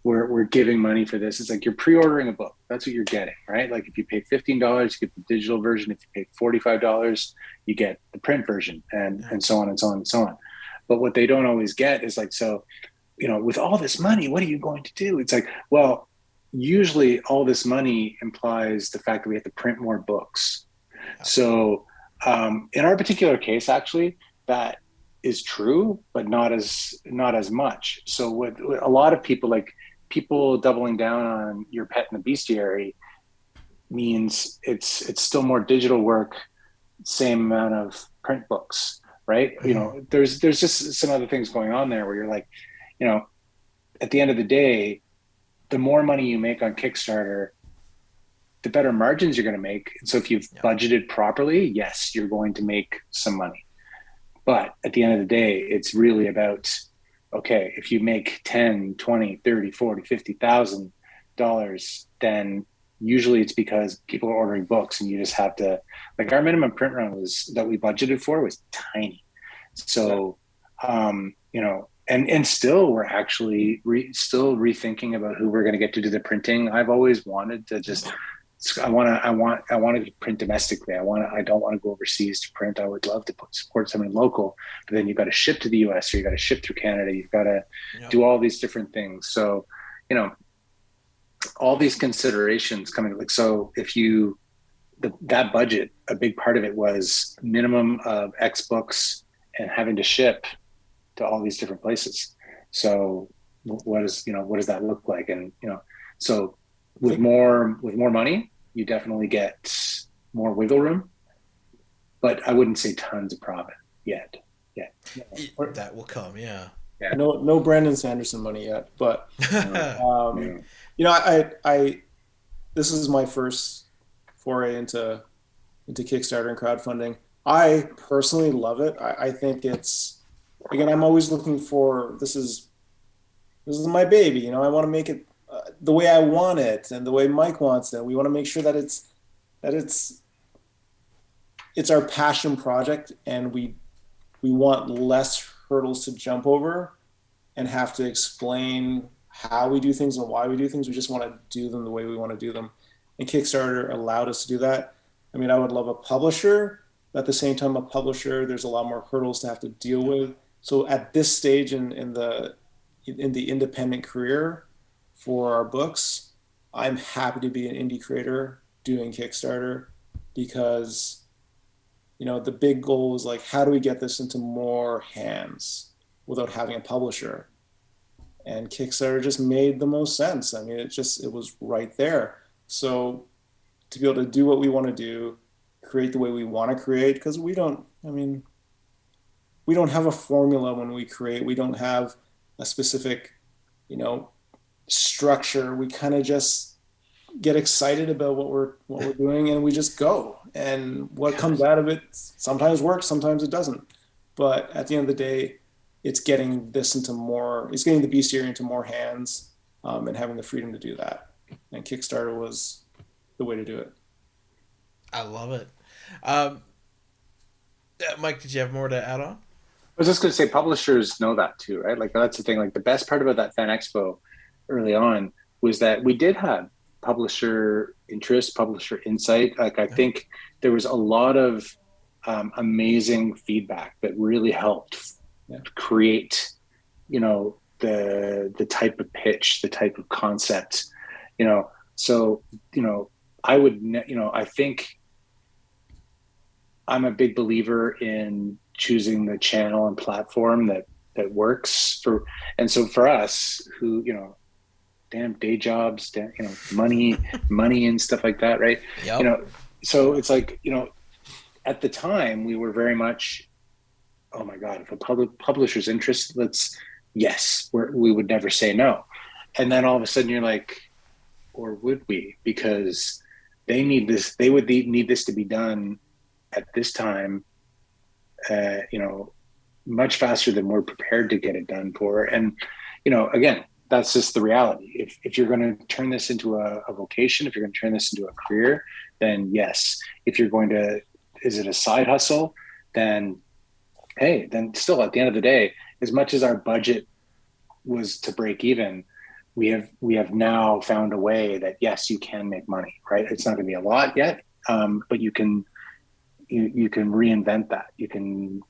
we're giving money for this. It's like you're pre-ordering a book. That's what you're getting, right? Like if you pay $15, you get the digital version. If you pay $45, you get the print version, and so on and so on and so on. But what they don't always get is like, so, with all this money, what are you going to do? It's like, well, usually all this money implies the fact that we have to print more books. So in our particular case, actually, that is true, but not as much. So what a lot of people, like people doubling down on Your Pet in the Bestiary, means it's still more digital work, same amount of print books, right? Mm-hmm. There's just some other things going on there where you're like, at the end of the day, the more money you make on Kickstarter, the better margins you're going to make. So if you've budgeted properly, yes, you're going to make some money. But at the end of the day, it's really about, okay, if you make 10, 20, 30, 40, $50,000, then usually it's because people are ordering books, and you just have to, like, our minimum print run that we budgeted for was tiny. So You know, and still we're actually still rethinking about who we're going to get to do the printing. I've always wanted to just I want to print domestically. I don't want to go overseas to print. I would love to support someone local, but then you've got to ship to the US, or you got to ship through Canada. You've got to do all these different things. So, you know, all these considerations coming, like, so if you that budget, a big part of it was minimum of X books and having to ship to all these different places. So what does that look like? And, you know, so with more money, you definitely get more wiggle room, but I wouldn't say tons of profit yet. Yeah. That will come. Yeah. No Brandon Sanderson money yet, but you know, I this is my first foray into Kickstarter and crowdfunding. I personally love it. I think it's, again, I'm always looking for, this is my baby. You know, I want to make it the way I want it and the way Mike wants it. We want to make sure that it's our passion project, and we want less hurdles to jump over and have to explain how we do things and why we do things. We just want to do them the way we want to do them. And Kickstarter allowed us to do that. I mean, I would love a publisher, but at the same time, a publisher, there's a lot more hurdles to have to deal with. So at this stage in the independent career for our books, I'm happy to be an indie creator doing Kickstarter, because, you know, the big goal is like, how do we get this into more hands without having a publisher? And Kickstarter just made the most sense. I mean, it was right there. So to be able to do what we want to do, create the way we want to create, because we don't have a formula when we create. We don't have a specific, you know, structure. We kind of just get excited about what we're doing, and we just go. And what comes out of it sometimes works, sometimes it doesn't. But at the end of the day, it's getting the Bestiary into more hands, and having the freedom to do that. And Kickstarter was the way to do it. I love it. Mike, did you have more to add on? I was just going to say, publishers know that too, right? Like, that's the thing. Like, the best part about that Fan Expo early on was that we did have publisher interest, publisher insight. Like, I think there was a lot of amazing feedback that really helped create, you know, the type of pitch, the type of concept, you know. So, you know, I think I'm a big believer in choosing the channel and platform that works for. And so for us, who, you know, damn day jobs, you know, money and stuff like that, right? Yep. You know, so it's like, you know, at the time we were very much, oh my God, if a publisher's interest, we would never say no. And then all of a sudden you're like, or would we? Because they would need this to be done at this time, you know, much faster than we're prepared to get it done for. And, you know, again, that's just the reality. If you're going to turn this into a vocation, if you're going to turn this into a career, then yes. If you're going to, is it a side hustle? Then, hey, then still at the end of the day, as much as our budget was to break even, we have now found a way that, yes, you can make money, right? It's not going to be a lot yet, but you can reinvent that. You can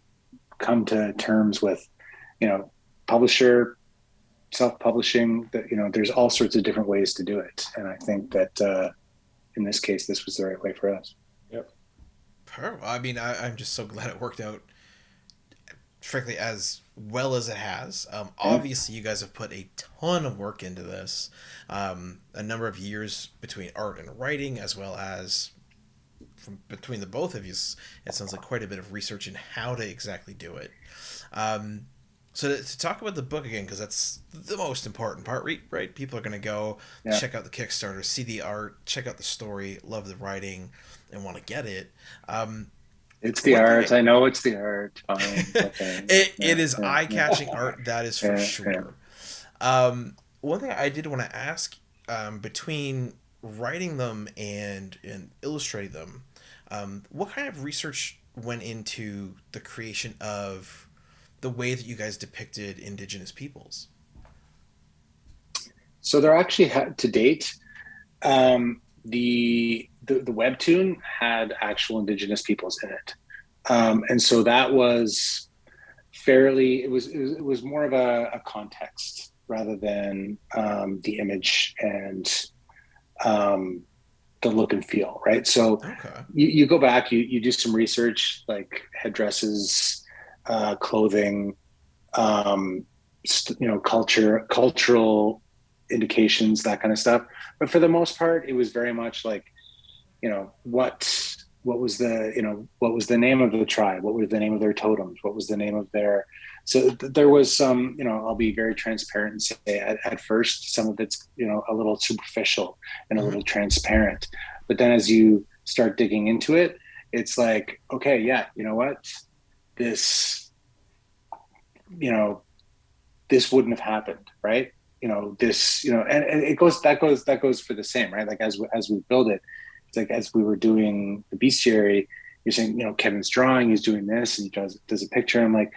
come to terms with, you know, publisher, self-publishing, that, you know, there's all sorts of different ways to do it. And I think that in this case, this was the right way for us. Yep. Perfect. I mean, I'm just so glad it worked out, frankly, as well as it has. Obviously, you guys have put a ton of work into this, a number of years between art and writing, as well as between the both of you. It sounds like quite a bit of research in how to exactly do it. So to talk about the book again, because that's the most important part, right? People are going to go check out the Kickstarter, see the art, check out the story, love the writing, and want to get it. It's the art. I know it's the art. Fine. Okay. It is eye-catching art, that is for sure. One thing I did want to ask, between writing them and illustrating them, what kind of research went into the creation of the way that you guys depicted Indigenous peoples? So there actually to date, the webtoon had actual Indigenous peoples in it, and so that was fairly. It was more of a context rather than the image and the look and feel, right? So you go back, you do some research, like headdresses, clothing, cultural indications, that kind of stuff. But for the most part, it was very much like, what was the name of the tribe? What was the name of their totems? What was the name of their... So there was some, I'll be very transparent and say at first, some of it's, a little superficial and a little transparent. But then as you start digging into it, it's like, okay, yeah, you know what? This wouldn't have happened, right? And it goes for the same, right? Like as we build it, it's like, as we were doing the Bestiary, you're saying, Kevin's drawing, he's doing this, and he does a picture. I'm like,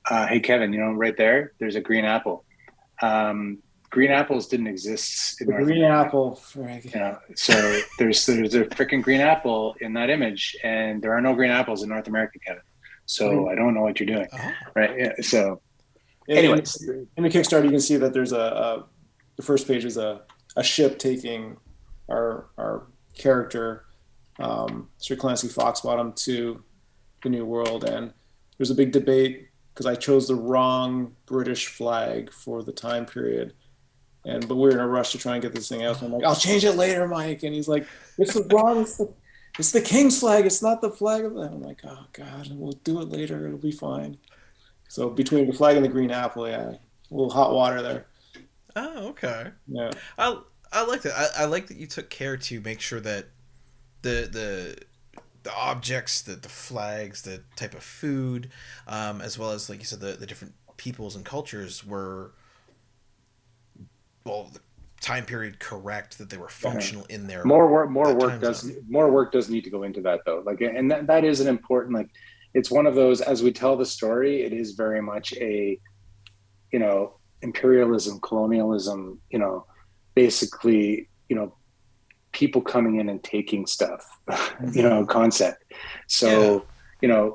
hey, Kevin, right there's a green apple. Green apples didn't exist in North America. Apple. So there's a freaking green apple in that image, and there are no green apples in North America, Kevin. So I don't know what you're doing, right? Yeah, so anyways. In the Kickstarter, you can see that there's the first page is a ship taking our character, Sir Clancy Foxbottom, to the New World. And there's a big debate because I chose the wrong British flag for the time period. But we're in a rush to try and get this thing out. So I'm like, I'll change it later, Mike. And he's like, it's the wrong, it's the King's flag. It's not the flag of the... I'm like, oh God, we'll do it later. It'll be fine. So between the flag and the green apple, yeah, a little hot water there. Oh, okay. Yeah. I like that. I like that you took care to make sure that the objects, the flags, the type of food, as well as, like you said, the different peoples and cultures were, well, the time period correct, that they were functional in their... More work does need to go into that, though. Like, and that is an important, like, it's one of those, as we tell the story, it is very much a, imperialism, colonialism, basically, people coming in and taking stuff, concept. So,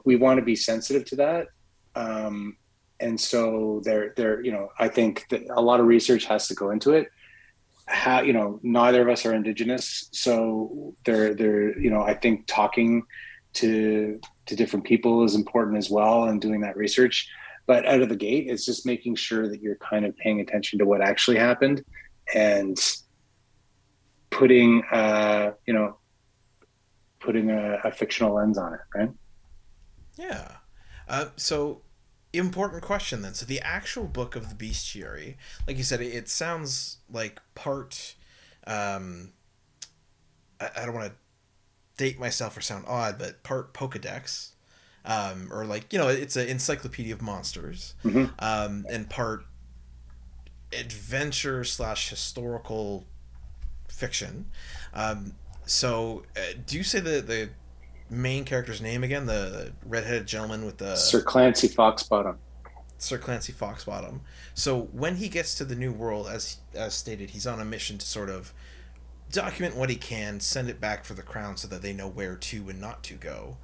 we want to be sensitive to that. And so I think that a lot of research has to go into it. Neither of us are Indigenous. So I think talking to different people is important as well, and doing that research. But out of the gate, it's just making sure that you're kind of paying attention to what actually happened and putting a fictional lens on it, right? Yeah. So important question then. So the actual book of the Bestiary, like you said, it sounds like part... I don't want to date myself or sound odd, but part Pokedex, or like, it's an encyclopedia of monsters, and part adventure / historical fiction. So do you say the main character's name again, the redheaded gentleman with the... Sir Clancy Foxbottom. Sir Clancy Foxbottom. So when he gets to the New World, as stated, he's on a mission to sort of document what he can, send it back for the crown so that they know where to and not to go.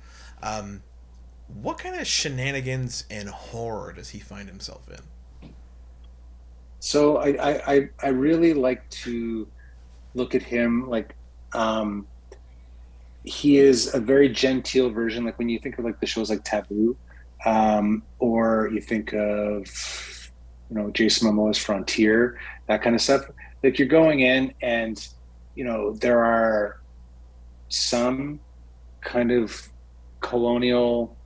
What kind of shenanigans and horror does he find himself in? So I really like to look at him like, he is a very genteel version. Like when you think of like the shows like Taboo, or you think of, Jason Momoa's Frontier, that kind of stuff. Like you're going in and, there are some kind of colonial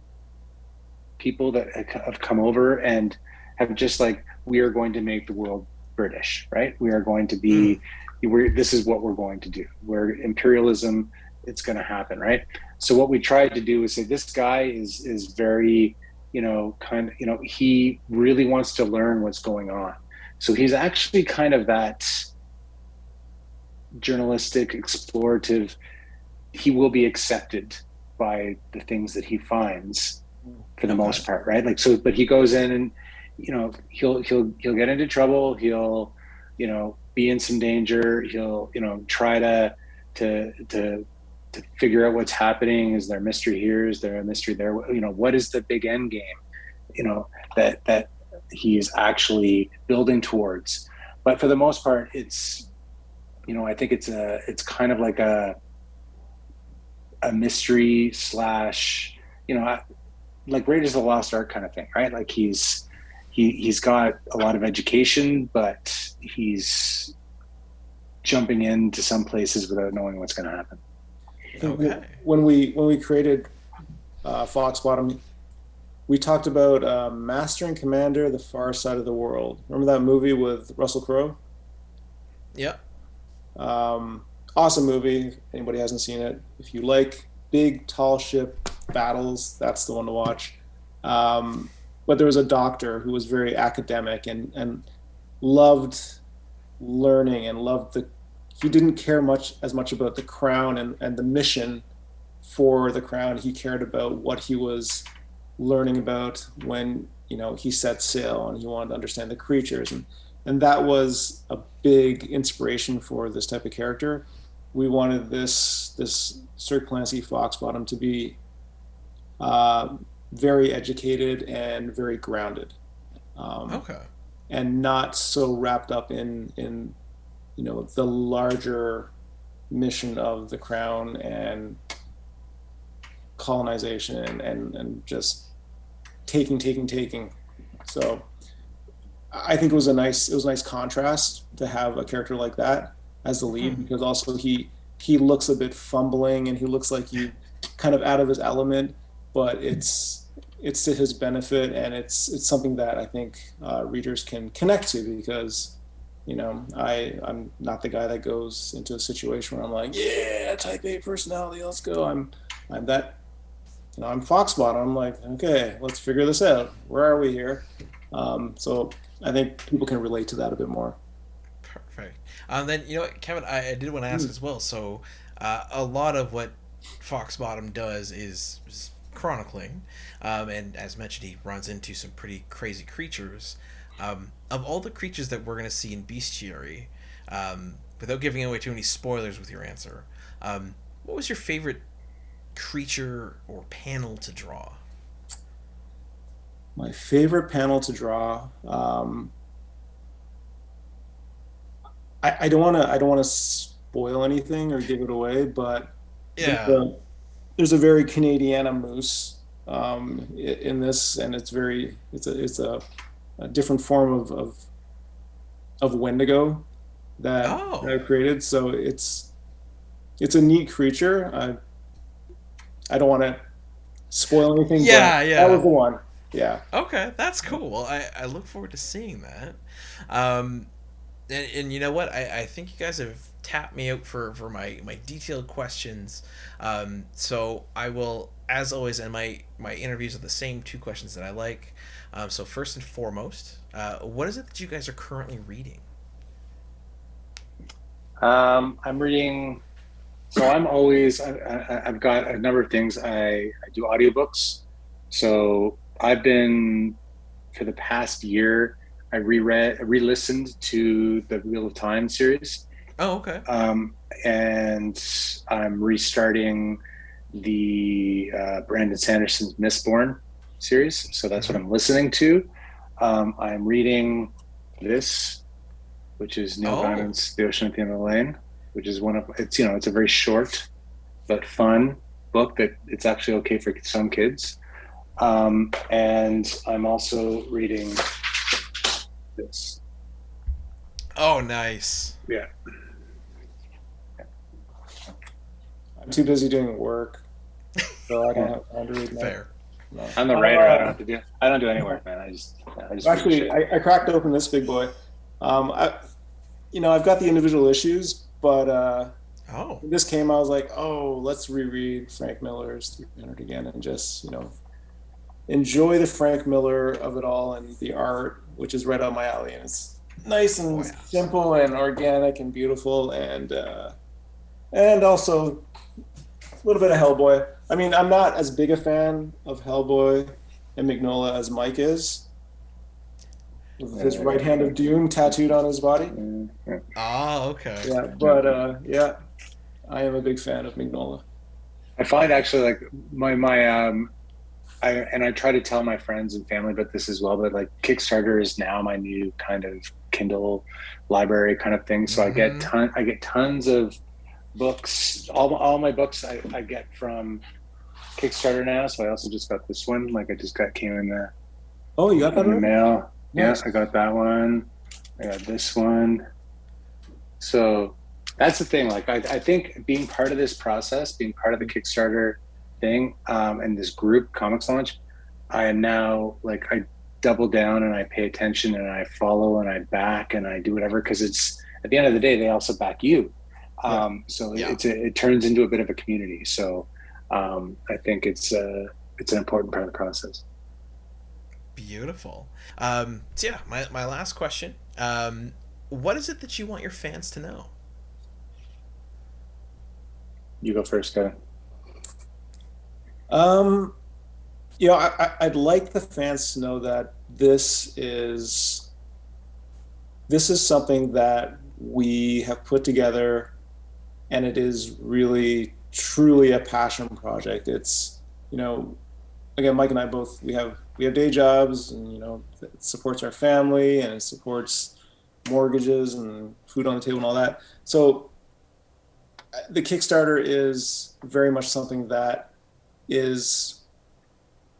people that have come over and have just like, we are going to make the world British, right? We are going to be, this is what we're going to do. We're imperialism, it's going to happen, right? So what we tried to do is say, this guy is very, he really wants to learn what's going on. So he's actually kind of that journalistic, explorative, he will be accepted by the things that he finds. for the most part, right? Like, so, but he goes in and, you know, he'll get into trouble. He'll, you know, be in some danger. He'll, you know, try to figure out what's happening. Is there a mystery here? Is there a mystery there? You know, what is the big end game, you know, that he is actually building towards. But for the most part, it's, you know, I think it's kind of like a mystery slash, you know, like Raiders of the Lost Ark kind of thing, right? Like he's got a lot of education, but he's jumping into some places without knowing what's going to happen. Okay. When we created Fox Bottom, we talked about Master and Commander: The Far Side of the World. Remember that movie with Russell Crowe? Yep. Awesome movie. If anybody hasn't seen it, if you like big, tall ship battles, that's the one to watch. But there was a doctor who was very academic and loved learning and loved he didn't care as much about the crown and the mission for the crown. He cared about what he was learning about when, you know, he set sail, and he wanted to understand the creatures. And that was a big inspiration for this type of character. We wanted this Sir Clancy Foxbottom to be very educated and very grounded. And not so wrapped up in you know, the larger mission of the crown and colonization and just taking. So I think it was a nice contrast to have a character like that as the lead, because also he looks a bit fumbling and he looks like he kind of out of his element, but it's to his benefit, and it's something that I think readers can connect to, because, you know, I'm not the guy that goes into a situation where I'm like, yeah, type A personality, let's go. I'm that, you know, I'm Foxbottom. I'm like, okay, let's figure this out. Where are we here? So I think people can relate to that a bit more. Perfect. Then, you know what, Kevin, I did want to ask as well. So a lot of what Foxbottom does is chronicling, and as mentioned, he runs into some pretty crazy creatures. Of all the creatures that we're going to see in Bestiary, without giving away too many spoilers with your answer, what was your favorite creature or panel to draw? My favorite panel to draw, I don't want to spoil anything or give it away, but yeah, there's a very Canadiana moose in this, and it's a different form of Wendigo that I created. So it's a neat creature. I don't want to spoil anything. Yeah, yeah. That was the one. Yeah. Okay, that's cool. Well, I look forward to seeing that. And you know what? I think you guys have tapped me out for my detailed questions. So I will, as always, end my interviews with the same two questions that I like. So first and foremost, what is it that you guys are currently reading? I'm reading. So I've got a number of things. I do audiobooks. So I've been, for the past year, I re-listened to the Wheel of Time series. Oh, okay. And I'm restarting the Brandon Sanderson's Mistborn series. So that's what I'm listening to. I'm reading this, which is Neil Gaimann's The Ocean at the End of the Lane, which is it's a very short but fun book that it's actually okay for some kids. And I'm also reading this. Oh, nice. Yeah. I'm too busy doing work, so I don't have time to read that. Fair. No. I'm the writer. I don't do any work, man. I just actually, I cracked open this big boy. I've got the individual issues, but when this came, I was like, let's reread Frank Miller's 300 again, and just, enjoy the Frank Miller of it all, and the art, which is right on my alley, and it's nice and simple and organic and beautiful, and also a little bit of Hellboy. I mean, I'm not as big a fan of Hellboy and Mignola as Mike is, with his right hand of doom tattooed on his body. Oh, okay. Yeah, but yeah, I am a big fan of Mignola. I find actually like I try to tell my friends and family about this as well, but like Kickstarter is now my new kind of Kindle library kind of thing. So I get tons of books. All my books I get from Kickstarter now. So I also just got this one. Like I just came in the You got that in the right? mail. Nice. Yeah, I got that one. I got this one. So that's the thing. Like I think being part of this process, being part of the Kickstarter thing, and this group comics launch, I am now like I double down and I pay attention and I follow and I back and I do whatever, because it's at the end of the day they also back you. So it turns into a bit of a community. So I think it's an important part of the process. Beautiful. So yeah, my last question. What is it that you want your fans to know? You go first, Kevin. I'd like the fans to know that this is something that we have put together, and it is really truly a passion project. It's, again, Mike and I both, we have day jobs, and it supports our family and it supports mortgages and food on the table and all that. So the Kickstarter is very much something that is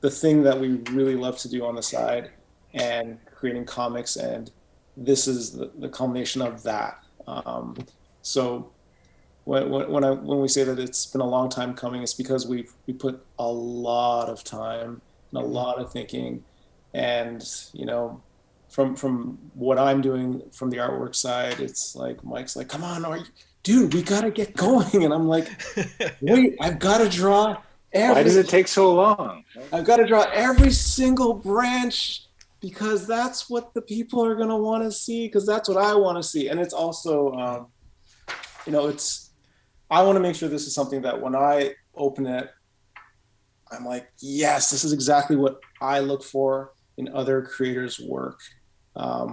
the thing that we really love to do on the side, and creating comics, and this is the culmination of that. So when we say that it's been a long time coming, it's because we put a lot of time and a lot of thinking, and from what I'm doing from the artwork side, it's like Mike's like, come on, dude, we gotta get going, and I'm like, wait, I've got to draw. Why does it take so long? I've got to draw every single branch, because that's what the people are going to want to see, because that's what I want to see. And it's also, I want to make sure this is something that when I open it, I'm like, yes, this is exactly what I look for in other creators' work. I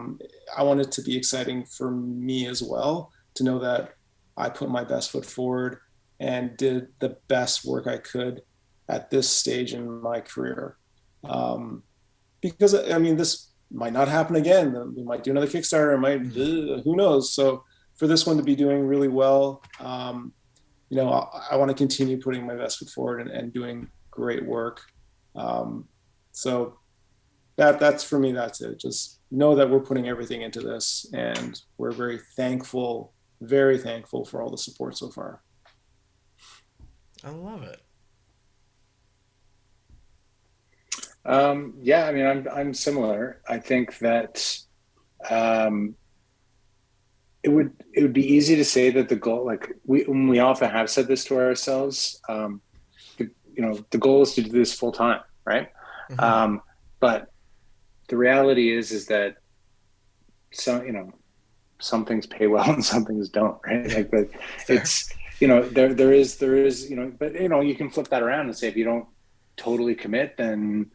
want it to be exciting for me as well, to know that I put my best foot forward and did the best work I could at this stage in my career. Because I mean, this might not happen again. We might do another Kickstarter, who knows? So for this one to be doing really well, I want to continue putting my best foot forward and doing great work. So that's for me, that's it. Just know that we're putting everything into this, and we're very thankful for all the support so far. I love it. Yeah, I mean, I'm similar. I think that it would be easy to say that the goal, like we often have said this to ourselves, the goal is to do this full time, right? Mm-hmm. But the reality is that some things pay well and some things don't, right? Like, but it's there is but you can flip that around and say, if you don't totally commit, then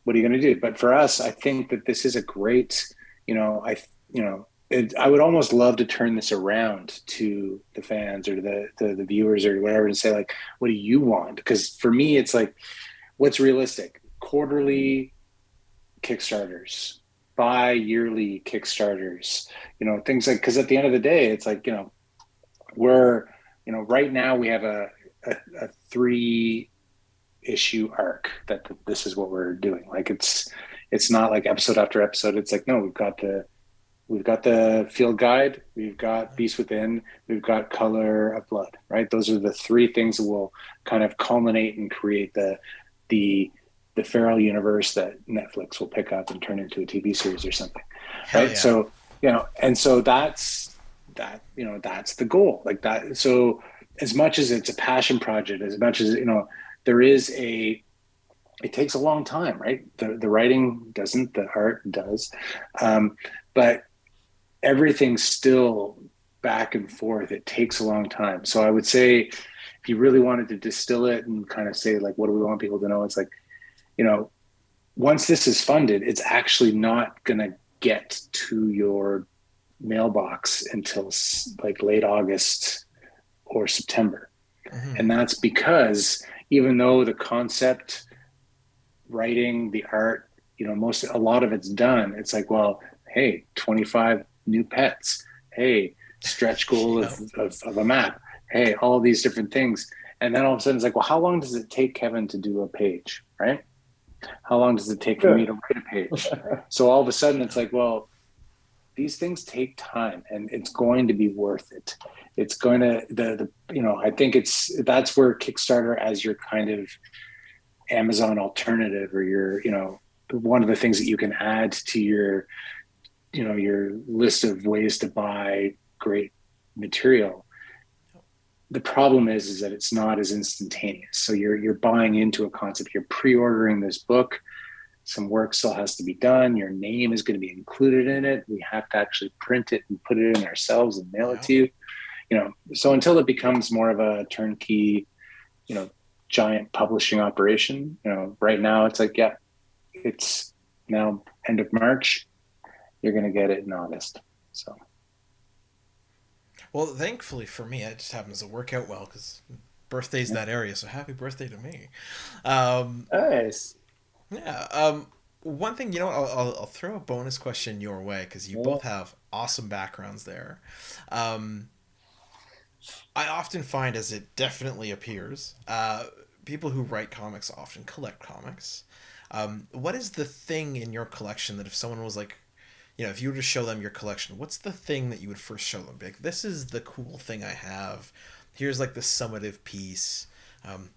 what are you going to do? But for us, I think that this is a great, I would almost love to turn this around to the fans or to the viewers or whatever, and say, like, what do you want? Because for me, it's like, what's realistic? Quarterly Kickstarters, bi-yearly Kickstarters, things like, because at the end of the day, it's like, we're, right now we have a 3-issue arc that this is what we're doing. Like, it's not like episode after episode. It's like, no, we've got the field guide, we've got Beast Within, we've got Color of Blood, right? Those are the 3 things that will kind of culminate and create the feral universe that Netflix will pick up and turn into a TV series or something. Right. Yeah. So, and so that's the goal, like that. So as much as it's a passion project, as much as, it takes a long time, right? The writing doesn't, the art does. But everything's still back and forth. It takes a long time. So I would say, if you really wanted to distill it and kind of say like, what do we want people to know? It's like, once this is funded, it's actually not going to get to your mailbox until like late August or September. Mm-hmm. And that's because even though the concept, writing, the art, a lot of it's done, it's like, well, hey, 25 new pets. Hey, stretch goal of a map. Hey, all these different things. And then all of a sudden it's like, well, how long does it take Kevin to do a page, right? How long does it take for me to write a page? So all of a sudden it's like, well, these things take time and it's going to be worth it. It's going to, I think that's where Kickstarter as your kind of Amazon alternative, or your, one of the things that you can add to your, your list of ways to buy great material. The problem is that it's not as instantaneous. So you're buying into a concept. You're pre-ordering this book. Some work still has to be done. Your name is going to be included in it. We have to actually print it and put it in ourselves and mail it to you. So until it becomes more of a turnkey, giant publishing operation, right now it's like, yeah, it's now end of March. You're going to get it in August. So. Well, thankfully for me, it just happens to work out well because birthday's that area. So happy birthday to me. Nice. Yeah. One thing, I'll throw a bonus question your way because you both have awesome backgrounds there. I often find, as it definitely appears, people who write comics often collect comics. What is the thing in your collection that if someone was like, if you were to show them your collection, what's the thing that you would first show them? Like, this is the cool thing I have. Here's like the summative piece.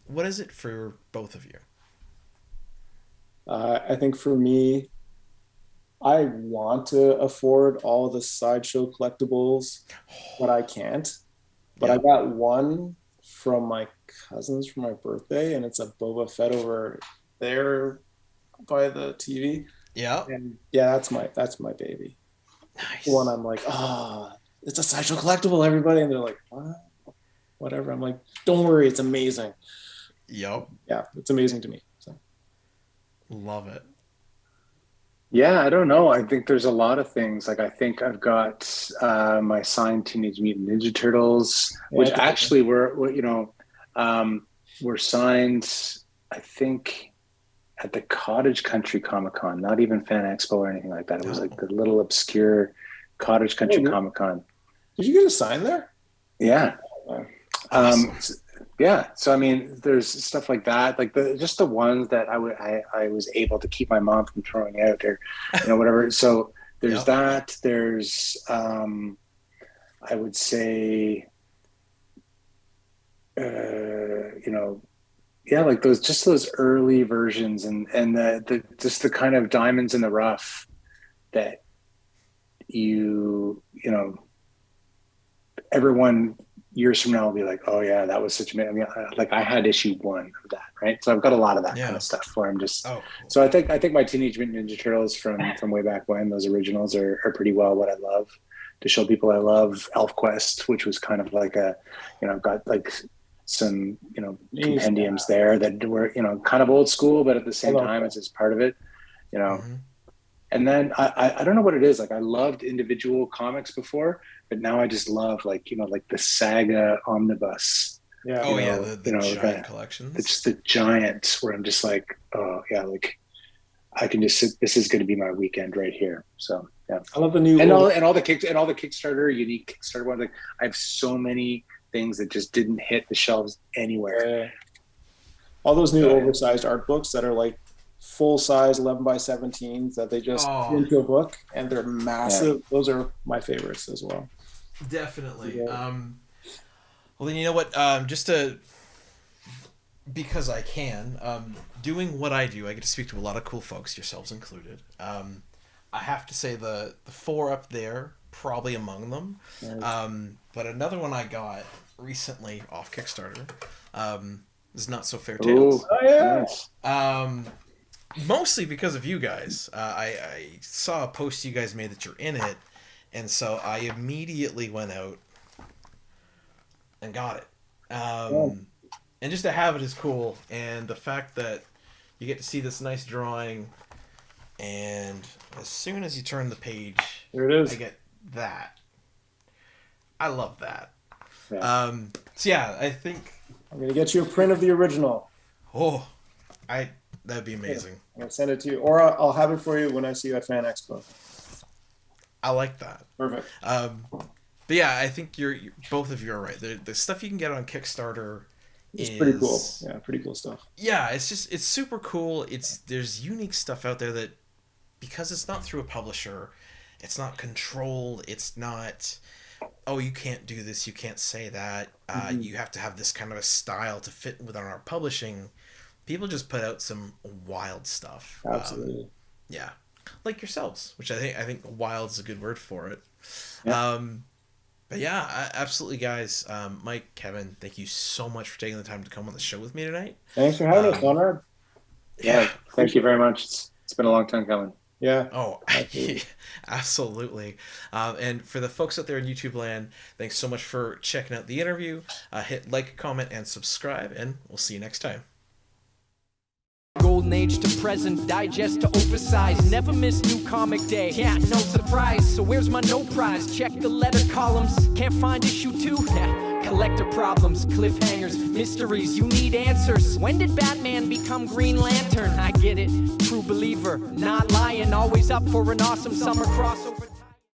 What is it for both of you? I think for me, I want to afford all the sideshow collectibles, but I can't. But I got one from my cousins for my birthday, and it's a Boba Fett over there by the TV. Yeah. And yeah, that's my baby. Nice. The one I'm like, it's a sideshow collectible, everybody. And they're like, what? Whatever. I'm like, don't worry, it's amazing. Yep. Yeah, it's amazing to me. So. Love it. Yeah, I don't know. I think there's a lot of things. Like, I think I've got my signed Teenage Mutant Ninja Turtles, which actually were signed, I think, at the Cottage Country Comic Con, not even Fan Expo or anything like that. It was like the little obscure Cottage Country Comic Con. Did you get a sign there? Yeah. Awesome. Yeah. So, I mean, there's stuff like that, like just the ones that I was able to keep my mom from throwing out or, whatever. So there's that. There's, I would say, like those early versions and the just the kind of diamonds in the rough that everyone years from now will be like, oh yeah, that was such a, like I had issue 1 of that, right? So I've got a lot of that kind of stuff where I'm just, so I think my Teenage Mutant Ninja Turtles from way back when, those originals are pretty well what I love to show people. I love ElfQuest, which was kind of like I've got like some, compendiums there that were, kind of old school, but at the same time, it's just part of it, Mm-hmm. And then I don't know what it is. Like I loved individual comics before, but now I just love like the Saga omnibus. Yeah. The giant collections. It's just the giant where I'm just like, oh yeah, like I can just sit. This is going to be my weekend right here. So yeah, I love the new and all the Kickstarter unique Kickstarter ones. Like I have so many things that just didn't hit the shelves anywhere. All those new oversized art books that are like full size 11 by 17s that they just put into a book and they're massive. Yeah. Those are my favorites as well. Definitely. Yeah. Well, then you know what? Because I can, doing what I do, I get to speak to a lot of cool folks, yourselves included. I have to say the 4 up there, probably among them. Nice. But another one I got recently off Kickstarter is Not So Fair Tales. Oh yeah. Mostly because of you guys. I saw a post you guys made that you're in it, and so I immediately went out and got it. and just to have it is cool. And the fact that you get to see this nice drawing, and as soon as you turn the page, there it is. I get that. I love that. Yeah. So yeah, I think. I'm gonna get you a print of the original. Oh, that'd be amazing. Yeah, I'm gonna send it to you, or I'll have it for you when I see you at Fan Expo. I like that. Perfect. But yeah, I think you're both of you are right. The stuff you can get on Kickstarter is pretty cool. Yeah, pretty cool stuff. Yeah, it's super cool. There's unique stuff out there that, because it's not through a publisher, it's not controlled, it's not, oh, you can't do this, you can't say that, you have to have this kind of a style to fit within our publishing. People just put out some wild stuff. Absolutely. Yeah, like yourselves, which I think wild is a good word for it. Yeah. But yeah, absolutely, guys. Mike, Kevin, thank you so much for taking the time to come on the show with me tonight. Thanks for having us, Konrad. Yeah, thank you very much. It's been a long time coming. Yeah. Oh, absolutely. And for the folks out there in YouTube land, thanks so much for checking out the interview. Hit like, comment, and subscribe, and we'll see you next time. Golden age to present, digest to oversize. Never miss new comic day. Yeah, no surprise. So where's my no prize? Check the letter columns. Can't find issue 2? Collector problems, cliffhangers, mysteries. You need answers. When did Batman become Green Lantern? I get it. True believer, not lying. Always up for an awesome summer crossover.